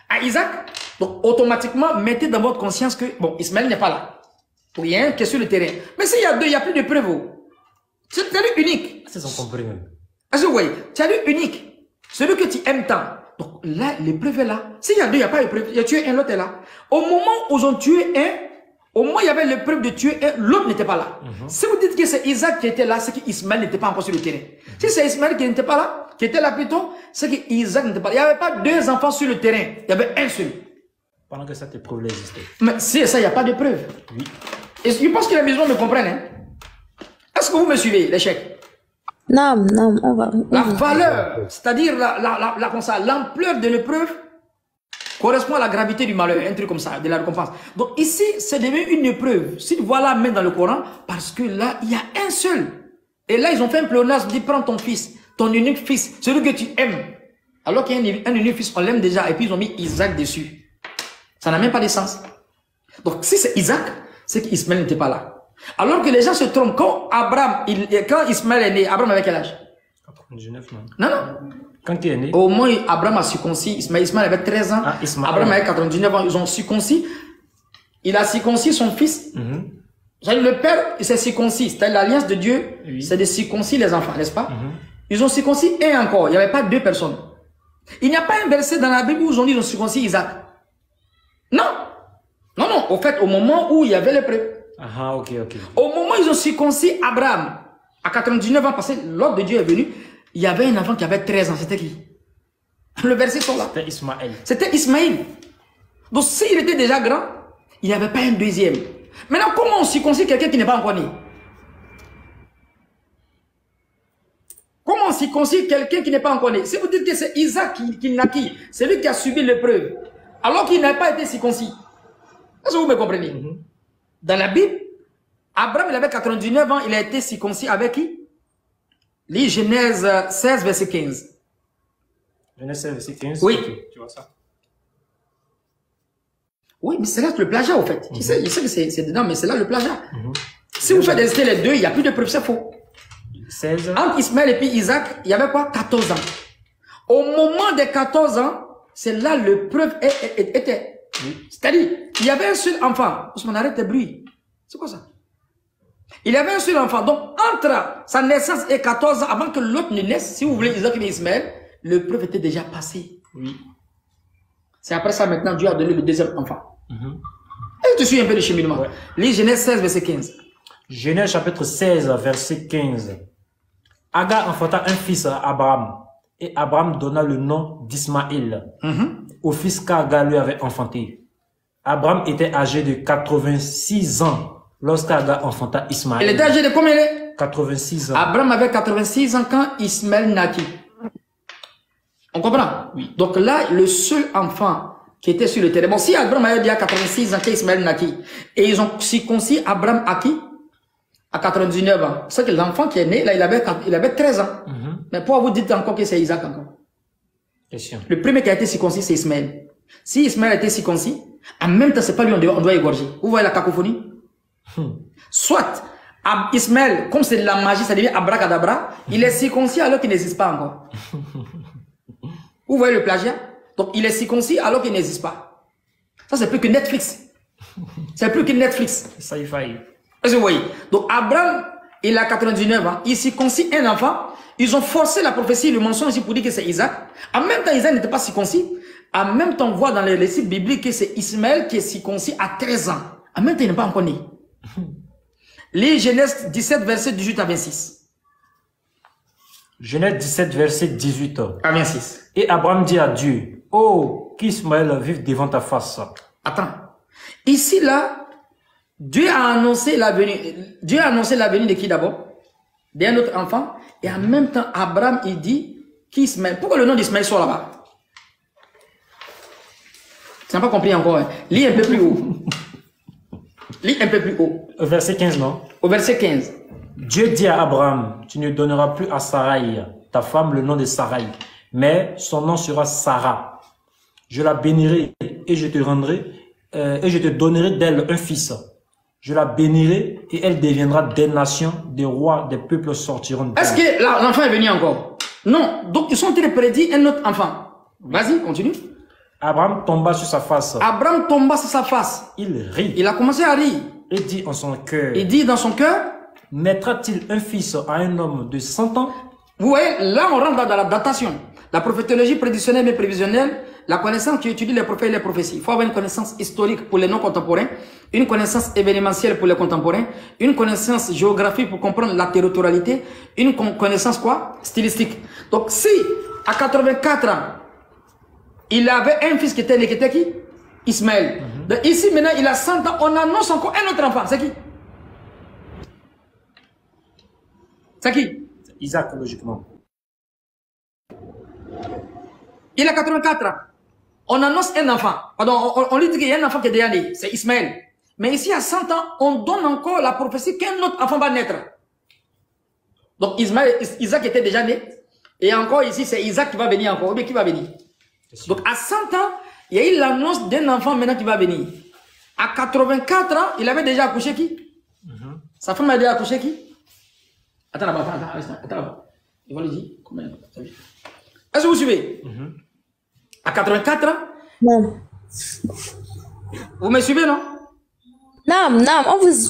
À Isaac. Donc automatiquement, mettez dans votre conscience que, bon, Ismaël n'est pas là. Pour rien, qui est sur le terrain. Mais s'il y a deux, il n'y a plus de preuves. C'est lui unique. C'est son compris même. Est-ce que vous voyez? C'est lui unique. Celui que tu aimes tant. Donc là, l'épreuve est là. S'il y a deux, il n'y a pas d'épreuve. Il y a tué un, l'autre est là. Au moment où ils ont tué un, au moment où il y avait l'épreuve de tuer un, l'autre n'était pas là. Si vous dites que c'est Isaac qui était là, c'est qu'Ismaël n'était pas encore sur le terrain. Si c'est Ismaël qui n'était pas là, qui était là plutôt, c'est qu'Isaac n'était pas là. Il n'y avait pas deux enfants sur le terrain. Il y avait un seul. Pendant que cette épreuve existait. Mais si ça, il n'y a pas de preuve. Oui. Et je pense que la maison me comprenne. Hein? Est-ce que vous me suivez, l'échec? Non, on va. La valeur, c'est-à-dire l'ampleur de l'épreuve correspond à la gravité du malheur, un truc comme ça, de la récompense. Donc ici, c'est devenu une épreuve. Si tu vois la main dans le Coran, parce que là, il y a un seul. Et là, ils ont fait un pléonasme, dit prends ton fils, ton unique fils, celui que tu aimes. Alors qu'il y a un unique fils, on l'aime déjà, et puis ils ont mis Isaac dessus. Ça n'a même pas de sens. Donc si c'est Isaac, c'est qu'Ismaël n'était pas là. Alors que les gens se trompent. Quand Ismaël est né, Abraham avait quel âge? 99, non. Non. Quand il est né? Au moins, Abraham a circoncis. Ismaël avait 13 ans. Abraham avait 99 ans. Ils ont circoncis. Il a circoncis son fils. Le père, il s'est circoncis. C'était l'alliance de Dieu. Oui. C'est de circoncis les enfants, n'est-ce pas? Ils ont circoncis un encore. Il n'y avait pas deux personnes. Il n'y a pas un verset dans la Bible où ils ont dit qu'ils ont circoncis Isaac. Non. Au fait, au moment où il y avait l'épreuve. Ah, ok. Au moment où ils ont circoncis Abraham, à 99 ans, parce que l'ordre de Dieu est venu, il y avait un enfant qui avait 13 ans. C'était qui? Le verset sont là. C'était Ismaël. C'était Ismaël. Donc s'il était déjà grand, il n'y avait pas un deuxième. Maintenant, comment on circoncis quelqu'un qui n'est pas encore né? Comment on circoncis quelqu'un qui n'est pas encore né? Si vous dites que c'est Isaac qui naquit, c'est lui qui a subi l'épreuve, alors qu'il n'a pas été circoncis. Est-ce que vous me comprenez? Dans la Bible, Abraham, il avait 99 ans, il a été circoncis avec qui? Les Genèse 16, verset 15. Genèse 16, verset 15? Oui. Okay, tu vois ça? Oui, mais c'est là le plagiat, au fait. Je sais que c'est dedans, mais c'est là le plagiat. Si vous faites exister les deux, il n'y a plus de preuves, c'est faux. 16. Entre Ismaël et puis Isaac, il y avait quoi? 14 ans. Au moment des 14 ans, c'est là le preuve était. C'est-à-dire, il y avait un seul enfant. Ousmane, arrête tes bruits. C'est quoi ça? Il y avait un seul enfant. Donc, entre sa naissance et 14 ans, avant que l'autre ne naisse, si vous voulez, Isaac et Ismaël, le preuve était déjà passé. Oui. C'est après ça, maintenant, Dieu a donné le deuxième enfant. Et tu suis un peu le cheminement. Ouais. Lis Genèse 16, verset 15. Genèse chapitre 16, verset 15. Agar enfanta un fils à Abraham. Et Abraham donna le nom d'Ismaël au fils qu'Agar lui avait enfanté. Abraham était âgé de 86 ans lorsqu'Agar enfanta Ismaël. Il était âgé de combien? 86 ans. Abraham avait 86 ans quand Ismaël naquit. On comprend? Oui. Donc là, le seul enfant qui était sur le terrain. Bon, si Abraham avait déjà 86 ans quand Ismaël naquit, et ils ont circoncis Abraham à qui? À 99 ans. C'est que l'enfant qui est né, là, il avait 13 ans. Mais pourquoi vous dites encore que c'est Isaac encore? Question. Le premier qui a été circoncis, c'est Ismaël. Si Ismaël a été circoncis, en même temps, c'est pas lui, on doit égorger. Vous voyez la cacophonie? Soit, Ismaël, comme c'est de la magie, ça devient abracadabra, il est circoncis alors qu'il n'existe pas encore. Vous voyez le plagiat? Donc, il est circoncis alors qu'il n'existe pas. Ça, c'est plus que Netflix. C'est plus que Netflix. Ça y faille. Est-ce que vous voyez? Donc, Abraham, il a 99 ans, il circoncis un enfant. Ils ont forcé la prophétie, le mensonge pour dire que c'est Isaac. En même temps, Isaac n'était pas circoncis. En même temps, on voit dans les récits bibliques que c'est Ismaël qui est circoncis à 13 ans. En même temps, il n'est pas encore né. Lis Genèse 17, verset 18 à 26. Genèse 17, verset 18 à 26. Et Abraham dit à Dieu, oh, qu'Ismaël vive devant ta face. Attends. Ici, là, Dieu a annoncé la venue de qui d'abord? D'un autre enfant. Et en même temps, Abraham, il dit qu'Ismaël. Pourquoi le nom d'Ismaël soit là-bas? Tu n'as pas compris encore. Hein? Lis un peu plus haut. Lis un peu plus haut. Au verset 15, non? Au verset 15. Dieu dit à Abraham, tu ne donneras plus à Sarai, ta femme, le nom de Sarai, mais son nom sera Sarah. Je la bénirai et je te donnerai d'elle un fils. Je la bénirai et elle deviendra des nations, des rois, des peuples sortiront d'elle. Est-ce que l'enfant est venu encore? Non. Donc ils sont en train de prédire un autre enfant. Vas-y, continue. Abraham tomba sur sa face. Abraham tomba sur sa face. Il rit. Il a commencé à rire. Et dit en son cœur. Il dit dans son cœur. Naîtra-t-il un fils à un homme de 100 ans? Vous voyez, là on rentre dans la datation. La prophétologie prédictionnelle mais prévisionnelle, la connaissance qui étudie les prophètes et les prophéties. Il faut avoir une connaissance historique pour les non-contemporains, une connaissance événementielle pour les contemporains, une connaissance géographique pour comprendre la territorialité, une connaissance quoi? Stylistique. Donc si, à 84 ans, il avait un fils qui était né, qui était qui? Ismaël. Donc ici maintenant, il a 100 ans, on annonce encore un autre enfant. C'est qui? C'est qui? Isaac, logiquement. Il a 84 ans. On annonce un enfant. Pardon, on lui dit qu'il y a un enfant qui est déjà né. C'est Ismaël. Mais ici, à 100 ans, on donne encore la prophétie qu'un autre enfant va naître. Donc Isaac était déjà né. Et encore ici, c'est Isaac qui va venir encore. Mais qui va venir? Donc à 100 ans, il y a eu l'annonce d'un enfant maintenant qui va venir. À 84 ans, il avait déjà accouché qui? Sa femme a déjà accouché qui? Attends là-bas, attends. Il va lui dire combien? Est-ce que vous suivez? À 84 ans? Non. Vous me suivez, non? Non,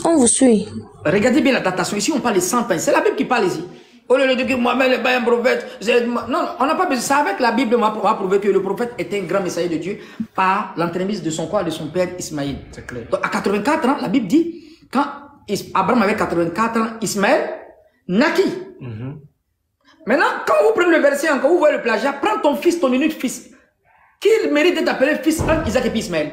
on vous suit. Regardez bien la datation. Ici, on parle de 100 ans. C'est la Bible qui parle ici. Au lieu de dire que Mohamed n'est pas un prophète. Non, on n'a pas besoin. C'est avec la Bible qu'on va prouver que le prophète était un grand messager de Dieu par l'entremise de son corps, de son père Ismaïl. C'est clair. Donc, à 84 ans, la Bible dit, quand Abraham avait 84 ans, Ismaël naquit. Maintenant, quand vous prenez le verset encore, vous voyez le plagiat, prends ton fils, ton unique fils, qu'il mérite d'être appelé fils entre Isaac et puis Ismaël.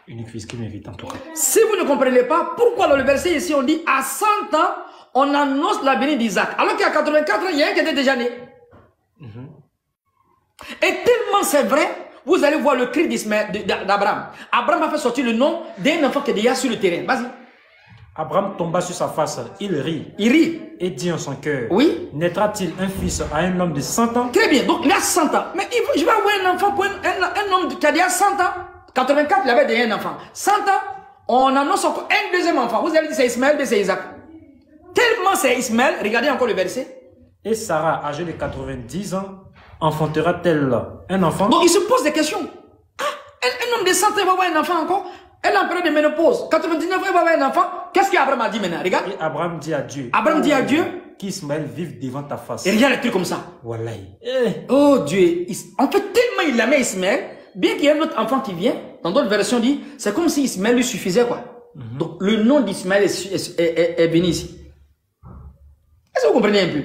Unique fils qui mérite en tout cas. Si vous ne comprenez pas, pourquoi dans le verset ici on dit à 100 ans, on annonce la bénédiction d'Isaac, alors qu'il y a 84 ans, il y a un qui était déjà né. Et tellement c'est vrai, vous allez voir le cri d'Abraham. Abraham a fait sortir le nom d'un enfant qui est déjà sur le terrain. Vas-y. Abraham tomba sur sa face, il rit. Il rit. Et dit en son cœur, oui. Naîtra-t-il un fils à un homme de 100 ans? Très bien, donc il a 100 ans. Mais je vais avoir un enfant pour un homme qui a déjà 100 ans. 84, il avait déjà un enfant. 100 ans, on annonce encore un deuxième enfant. Vous allez dire c'est Ismaël, mais c'est Isaac. Tellement c'est Ismaël, regardez encore le verset. Et Sarah, âgée de 90 ans, enfantera-t-elle un enfant? Donc il se pose des questions. Un homme de 100 ans va avoir un enfant encore? Elle est en période de ménopause. 99 ans, elle va avoir un enfant. Qu'est-ce qu'Abraham a dit maintenant? Regarde. Et Abraham dit à Dieu. Abraham dit à Dieu. Qu'Ismaël vive devant ta face. Et regarde les trucs comme ça. Voilà. Oh Dieu. En fait, tellement il aimait Ismaël, bien qu'il y ait un autre enfant qui vient, dans d'autres versions dit, c'est comme si Ismaël lui suffisait quoi. Donc le nom d'Ismaël est venu ici. Est-ce que vous comprenez un peu?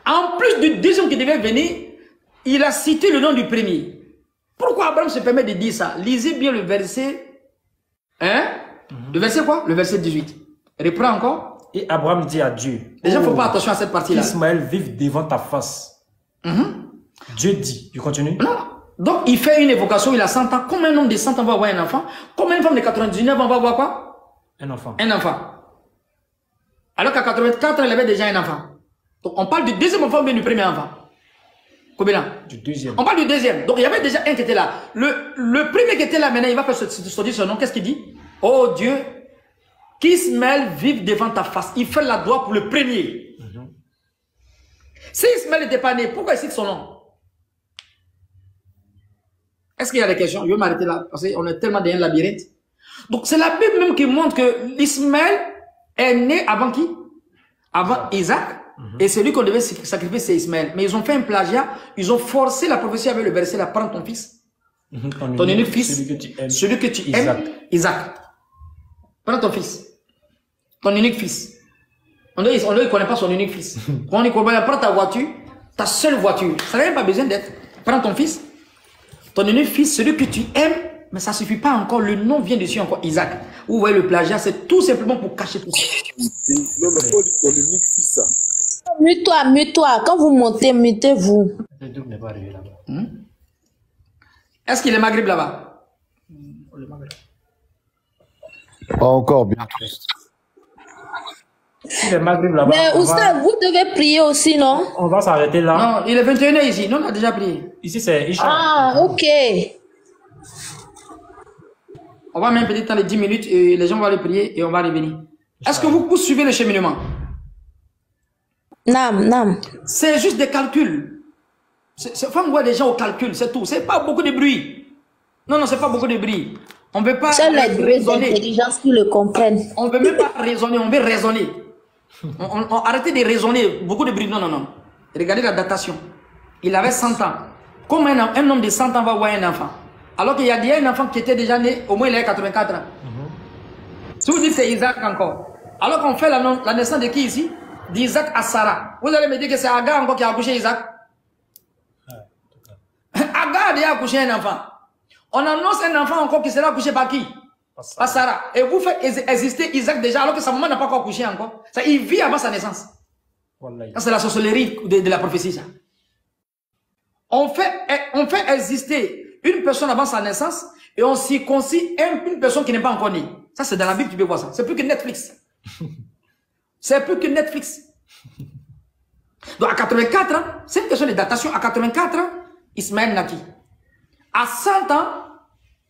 En plus du deuxième qui devait venir, il a cité le nom du premier. Pourquoi Abraham se permet de dire ça? Lisez bien le verset. Le verset quoi? Le verset 18. Reprends encore. Et Abraham dit à Dieu. Déjà, il ne faut pas attention à cette partie-là. Ismaël vive devant ta face. Dieu dit. Tu continues? Non. Donc, il fait une évocation, il a 100 ans. Combien d'hommes de 100 ans va avoir un enfant? Combien de femmes de 99 ans va avoir quoi? Un enfant. Un enfant. Alors qu'à 84 ans, il avait déjà un enfant. Donc, on parle du deuxième enfant, mais du premier enfant. Combien? Du deuxième. On parle du deuxième. Donc, il y avait déjà un qui était là. Le premier qui était là, maintenant, il va faire sortir son nom. Qu'est-ce qu'il dit? Oh Dieu, qu'Ismaël vive devant ta face. Il fait la doigt pour le premier. Si Ismaël n'était pas né, pourquoi il cite son nom? Est-ce qu'il y a des questions? Je vais m'arrêter là, parce qu'on est tellement dans un labyrinthe. Donc, c'est la Bible même qui montre que l'Ismaël est né avant qui? Avant Isaac. Et celui qu'on devait sacrifier, c'est Ismaël. Mais ils ont fait un plagiat. Ils ont forcé la prophétie avec le verset là. Prends ton fils. Ton unique fils. Celui que tu aimes. Isaac. Prends ton fils. Ton unique fils. On ne connaît pas son unique fils. Quand on dit, prends ta voiture, ta seule voiture. Ça n'a même pas besoin d'être. Prends ton fils. Ton unique fils, celui que tu aimes, mais ça ne suffit pas encore. Le nom vient dessus encore, Isaac. Vous voyez le plagiat, c'est tout simplement pour cacher tout ça. Non, mais ton unique fils, ça. Mute-toi. Quand vous montez, mutez-vous. Est-ce qu'il est Maghreb là-bas? Pas encore, bientôt. Mais Oustaz, vous devez prier aussi, non? On va s'arrêter là. Non, il est 21h ici. Nous, on a déjà prié. Ici, c'est Isha. Ah, ok. On va même peut-être dans les 10 minutes et les gens vont aller prier et on va revenir. Est-ce que vous suivez le cheminement? Nam. C'est juste des calculs. Faut voir des gens au calcul, c'est tout. C'est pas beaucoup de bruit. Non, c'est pas beaucoup de bruit. On ne veut pas raisonner. Intelligence qui le comprennent. On ne veut même pas raisonner, on veut raisonner. Arrêtez de raisonner, beaucoup de bruit. Non. Regardez la datation. Il avait 100 ans. Comment un homme de 100 ans va voir un enfant? Alors qu'il y a déjà un enfant qui était déjà né, au moins il a 84 ans. Si vous dites que c'est Isaac encore. Alors qu'on fait la naissance de qui ici? D'Isaac à Sarah. Vous allez me dire que c'est Agar encore qui a accouché Isaac? Agar a déjà accouché un enfant. On annonce un enfant encore qui sera accouché par qui? Par Sarah. Et vous faites exister Isaac déjà alors que sa maman n'a pas encore accouché encore. Ça, il vit avant sa naissance. C'est la sorcellerie de la prophétie, ça. On fait exister une personne avant sa naissance et on circoncis une personne qui n'est pas encore née. Ça, c'est dans la Bible, tu peux voir ça. C'est plus que Netflix. C'est plus que Netflix. Donc, à 84 ans, c'est une question de datation. À 84 ans, Ismaël naquit. À 100 ans,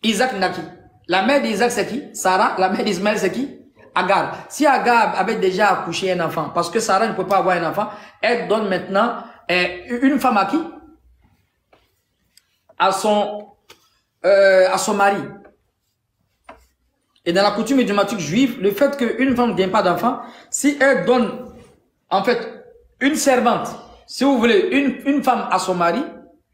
Isaac naquit. La mère d'Isaac, c'est qui? Sarah. La mère d'Ismaël, c'est qui? Agar. Si Agar avait déjà accouché un enfant, parce que Sarah ne peut pas avoir un enfant, elle donne maintenant une femme à qui? À son mari. Et dans la coutume idiomatique juive, le fait qu'une femme ne gagne pas d'enfant, si elle donne, en fait, une servante, si vous voulez, une femme à son mari,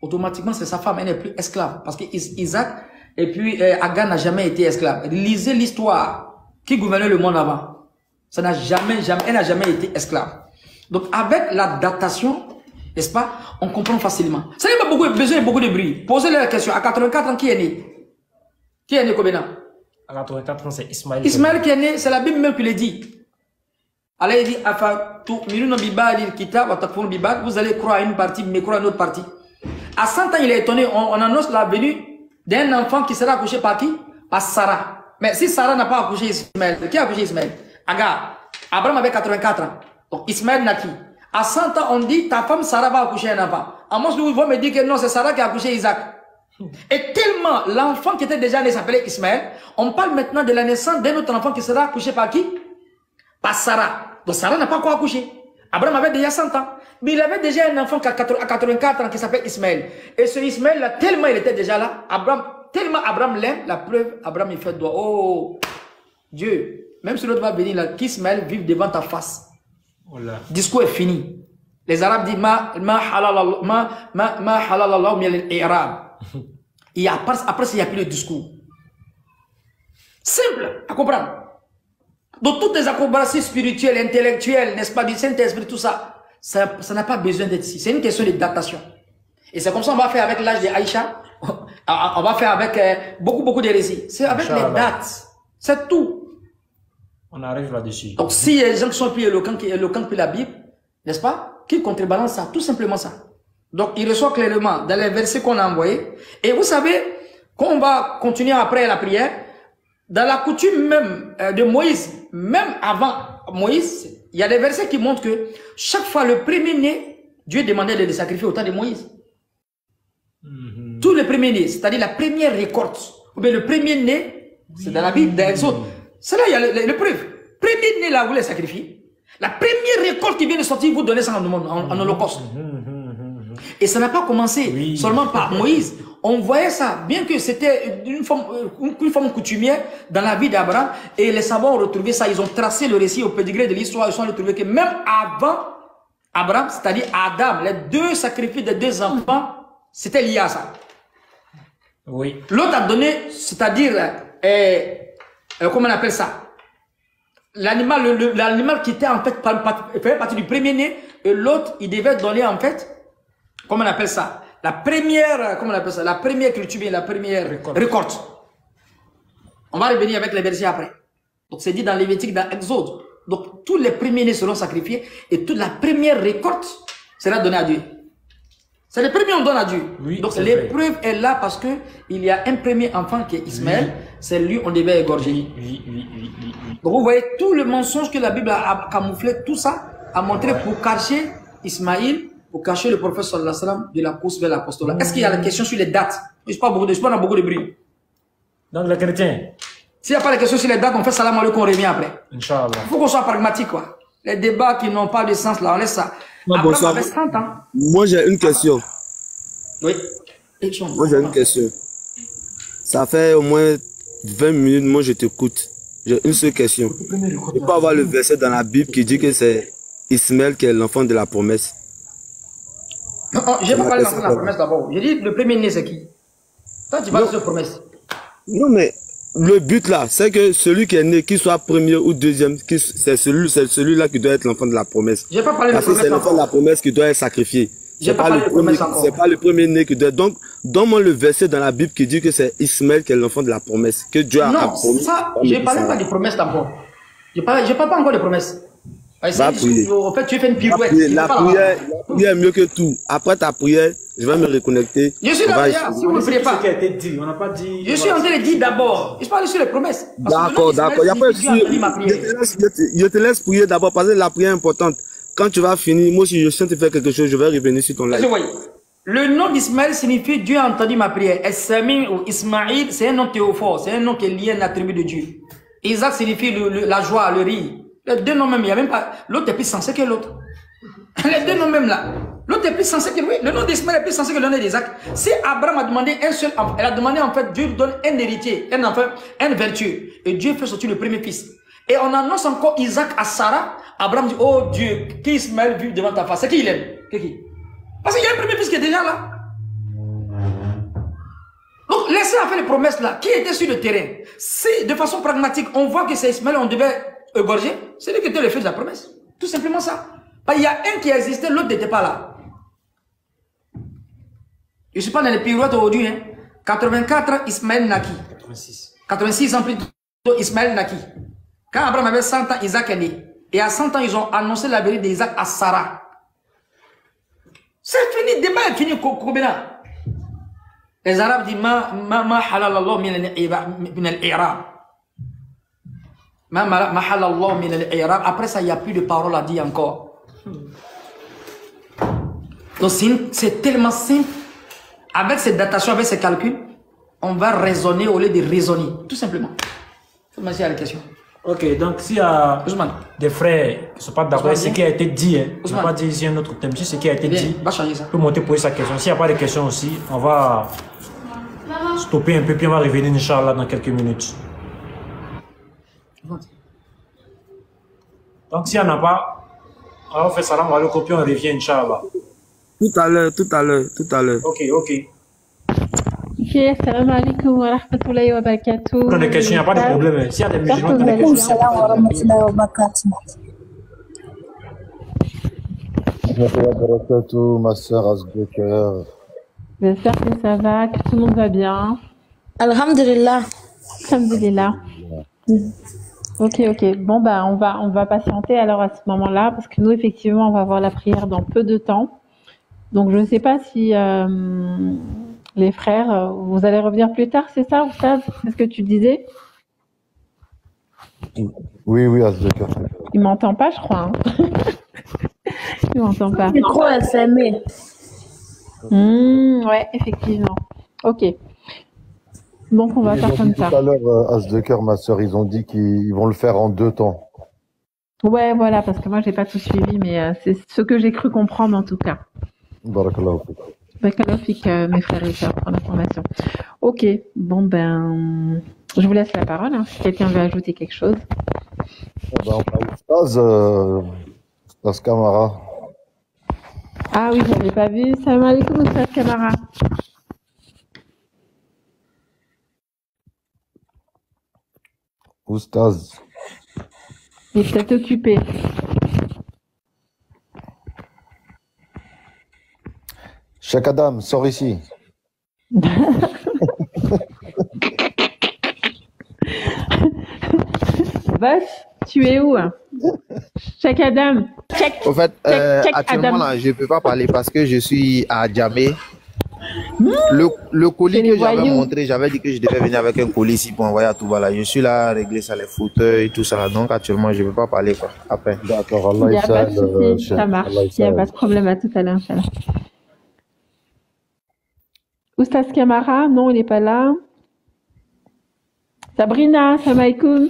automatiquement, c'est sa femme, elle n'est plus esclave. Parce que Isaac et puis Agar n'a jamais été esclave. Lisez l'histoire qui gouvernait le monde avant. Elle n'a jamais été esclave. Donc, avec la datation, n'est-ce pas, on comprend facilement. Ça n'est pas besoin de beaucoup de bruit. Posez-leur la question. À 84 ans, qui est né? Qui est né, Kobena? À 84 ans, c'est Ismaël. Ismaël qui est né, c'est la Bible même qui le dit. Allah dit, vous allez croire à une partie, mais croire à une autre partie. À 100 ans, il est étonné. On annonce la venue d'un enfant qui sera accouché par qui? Par Sarah. Mais si Sarah n'a pas accouché Ismaël, qui a accouché Ismaël? Agar. Abraham avait 84 ans. Donc Ismaël naquit. À 100 ans, on dit, ta femme Sarah va accoucher un enfant. À moi, vous me dire que non, c'est Sarah qui a accouché Isaac. Et tellement l'enfant qui était déjà né s'appelait Ismaël, on parle maintenant de la naissance d'un autre enfant qui sera accouché par qui? Par Sarah. Donc Sarah n'a pas encore accouché. Abraham avait déjà 100 ans. Mais il avait déjà un enfant à 84 ans qui s'appelle Ismaël. Et ce Ismaël là, tellement il était déjà là, tellement Abraham l'aime, la preuve, Abraham il fait doigt. Oh Dieu, même si l'autre va venir là, qu'Ismaël vive devant ta face. Voilà. Discours est fini. Les Arabes disent ma halalallah min al-i'rab. Et après il n'y a plus de discours. Simple à comprendre. Donc toutes les acrobaties spirituelles, intellectuelles, n'est-ce pas, du Saint-Esprit, tout ça, ça n'a pas besoin d'être ici. C'est une question de datation. Et c'est comme ça qu'on va faire avec l'âge de Aïcha. On va faire avec beaucoup de récits. C'est avec les dates. C'est tout. On arrive là-dessus. Donc si il y a des gens qui sont plus éloquents que la Bible, n'est-ce pas, qu'ils contrebalancent ça, tout simplement ça. Donc il reçoit clairement dans les versets qu'on a envoyés. Et vous savez, quand on va continuer après la prière, dans la coutume même de Moïse, même avant Moïse, il y a des versets qui montrent que chaque fois le premier-né, Dieu demandait de le sacrifier au temps de Moïse. Tous les premiers-nés, c'est-à-dire la première récolte, ou bien le premier-né, c'est dans la Bible, dans l'Exode. C'est là, il y a le preuve. Premier-né là, vous les sacrifiez. La première récolte qui vient de sortir, vous donnez ça en holocauste. Et ça n'a pas commencé seulement par Moïse. On voyait ça, bien que c'était une forme coutumière dans la vie d'Abraham, et les savants ont retrouvé ça, ils ont tracé le récit au pédigré de l'histoire, ils ont retrouvé que même avant Abraham, c'est-à-dire Adam, les deux sacrifices des deux enfants, c'était lié à ça. Oui. L'autre a donné, c'est-à-dire, comment on appelle ça, l'animal qui était en fait faisait partie du premier-né, et l'autre, il devait donner en fait, comment on appelle ça, la première culture, la première récolte. On va revenir avec les versets après. Donc c'est dit dans Lévitique, dans Exode. Donc tous les premiers-nés seront sacrifiés et toute la première récolte sera donnée à Dieu. C'est le premier on donne à Dieu. Oui, donc l'épreuve est là parce que il y a un premier enfant qui est Ismaël. Oui. C'est lui on devait égorger. Oui. Donc vous voyez tout le mensonge que la Bible a camouflé, tout ça a montré pour cacher Ismaël, pour cacher le prophète sallallahu alayhi wa sallam de la course vers l'apostolat. Est-ce qu'il y a la question sur les dates? Je ne sais pas beaucoup de bruit. Donc les chrétiens. S'il n'y a pas de questions sur les dates, on fait salam alaikum, on revient après. Inch'Allah. Il faut qu'on soit pragmatique, quoi. Les débats qui n'ont pas de sens, là, on laisse ça. Abraham avait 100 ans. Moi, j'ai une question. Oui. Moi, j'ai une question. Ça fait au moins 20 minutes, moi, je t'écoute. J'ai une seule question. Je peux avoir le verset dans la Bible qui dit que c'est Ismaël qui est l'enfant de la promesse. Non, je n'ai pas parlé de l'enfant de la promesse d'abord. J'ai dit le premier-né, c'est qui? Toi, tu parles de promesse. Non, mais le but là, c'est que celui qui est né, qu'il soit premier ou deuxième, c'est celui-là qui doit être l'enfant de la promesse. J'ai pas parlé de promesse. Parce que c'est l'enfant de la promesse qui doit être sacrifié. J'ai pas parlé de promesse encore. C'est pas le premier né qui doit. Donc, donne-moi le verset dans la Bible qui dit que c'est Ismaël qui est l'enfant de la promesse. Que Dieu a promis. Non, ça, j'ai parlé pas de promesse d'abord. Je parle pas encore de promesse. Va prier. En fait, tu fais une pirouette. La prière est mieux que tout. Après ta prière, je vais me reconnecter. Je suis là, si vous ne priez pas. Ce qui a été dit, on n'a pas dit. Je suis en train de dire d'abord. Je parle sur les promesses. D'accord. Je te laisse prier d'abord parce que la prière est importante. Quand tu vas finir, moi si je sens te faire quelque chose, je vais revenir sur ton live. Le nom d'Ismaël signifie Dieu a entendu ma prière. Essamim ou Ismaïl, c'est un nom théophore, c'est un nom qui est lié à un attribut de Dieu. Isaac signifie la joie, le rire. Les deux noms même, il n'y a même pas. L'autre est plus sensé que l'autre. Les deux noms même là. L'autre est plus sensé que lui. Le nom d'Ismaël est plus sensé que le nom d'Isaac. Si Abraham a demandé un seul enfant, elle a demandé en fait, Dieu lui donne un héritier, un enfant, un vertueux. Et Dieu fait sortir le premier fils. Et on annonce encore Isaac à Sarah. Abraham dit, oh Dieu, qui Ismaël vu devant ta face? C'est qui il aime? Qui? Parce qu'il y a un premier fils qui est déjà là. Donc, laissez faire les promesses là. Qui était sur le terrain? Si, de façon pragmatique, on voit que c'est Ismaël, on devait égorger, c'est lui qui était le fils de la promesse. Tout simplement ça. Il y a un qui existait, l'autre n'était pas là. Je ne suis pas dans les pirouettes aujourd'hui. Hein. 84, Ismaël naquit. 86 ans plus tôt, Ismaël naquit. Quand Abraham avait 100 ans, Isaac est né. Et à 100 ans, ils ont annoncé la vérité d'Isaac à Sarah. C'est fini, le débat est fini, Kobena. Les Arabes disent ma halalallah min al-i'rab. Ma halalallah min al-i'rab. Après ça, il n'y a plus de paroles à dire encore. Donc c'est tellement simple. Avec cette datation, avec ces calculs, on va raisonner au lieu de raisonner. Tout simplement. Merci à la question. Ok, donc s'il y a des frères qui ne sont pas d'accord avec ce qui a été dit, on ne va pas dire ici un autre thème, si ce qui a été dit, on peut monter poser sa question. S'il n'y a pas de questions aussi, on va stopper un peu, puis on va revenir, Inch'Allah, dans quelques minutes. Donc s'il n'y en a pas, on va faire salam alaikum, puis on revient, Inch'Allah. Tout à l'heure. Ok. Ok, salam alaikum wa rahmatullahi wa barakatuh. Pour des questions, il n'y a pas de problème. S'il y a des musulmans qui ont des questions, Salam wa rahmatullahi wa barakatuh. Ma soeur Asbeker. J'espère que ça va, que tout le monde va bien. Alhamdulillah. Alhamdulillah. Ok. Bon, bah, on va patienter alors à ce moment-là, parce que nous, effectivement, on va avoir la prière dans peu de temps. Donc, je ne sais pas si les frères, vous allez revenir plus tard, c'est ça, Oustaz? C'est ce que tu disais? Oui, Asbeker. Il m'entend pas, je crois. Hein. Il m'entend pas. Le micro est fermé. Ouais, effectivement. Ok. Donc, on va faire comme ça. Tout à l'heure, Asbeker, ma soeur, ils ont dit qu'ils vont le faire en 2 temps. Ouais, voilà, parce que moi, j'ai pas tout suivi, mais c'est ce que j'ai cru comprendre en tout cas. Barakallahu fik. Barakallahu fik, mes frères et sœurs, pour l'information. Ok, bon ben, je vous laisse la parole, hein, si quelqu'un veut ajouter quelque chose. Oustaz Kamara. Ah oui, je l'avais pas vu. Salam alaikum, Oustaz Kamara. Oustaz. Il est peut-être occupé. Cheikh Adam, sors ici. Vache, tu es où? Cheikh Adam. Check. Au fait, check actuellement, Adam. là, je ne peux pas parler parce que je suis à Djamé. Le colis que j'avais montré, j'avais dit que je devais venir avec un colis ici pour envoyer à Touba. Là. Je suis là à régler ça, les fauteuils, tout ça. Donc actuellement, je ne peux pas parler quoi. Après. D'accord, Il n'y a pas de souci, ça marche. Il n'y a pas de problème, à tout à l'heure, Inch'Allah. Oustaz Kamara, non, il n'est pas là. Sabrina, salam alaikum.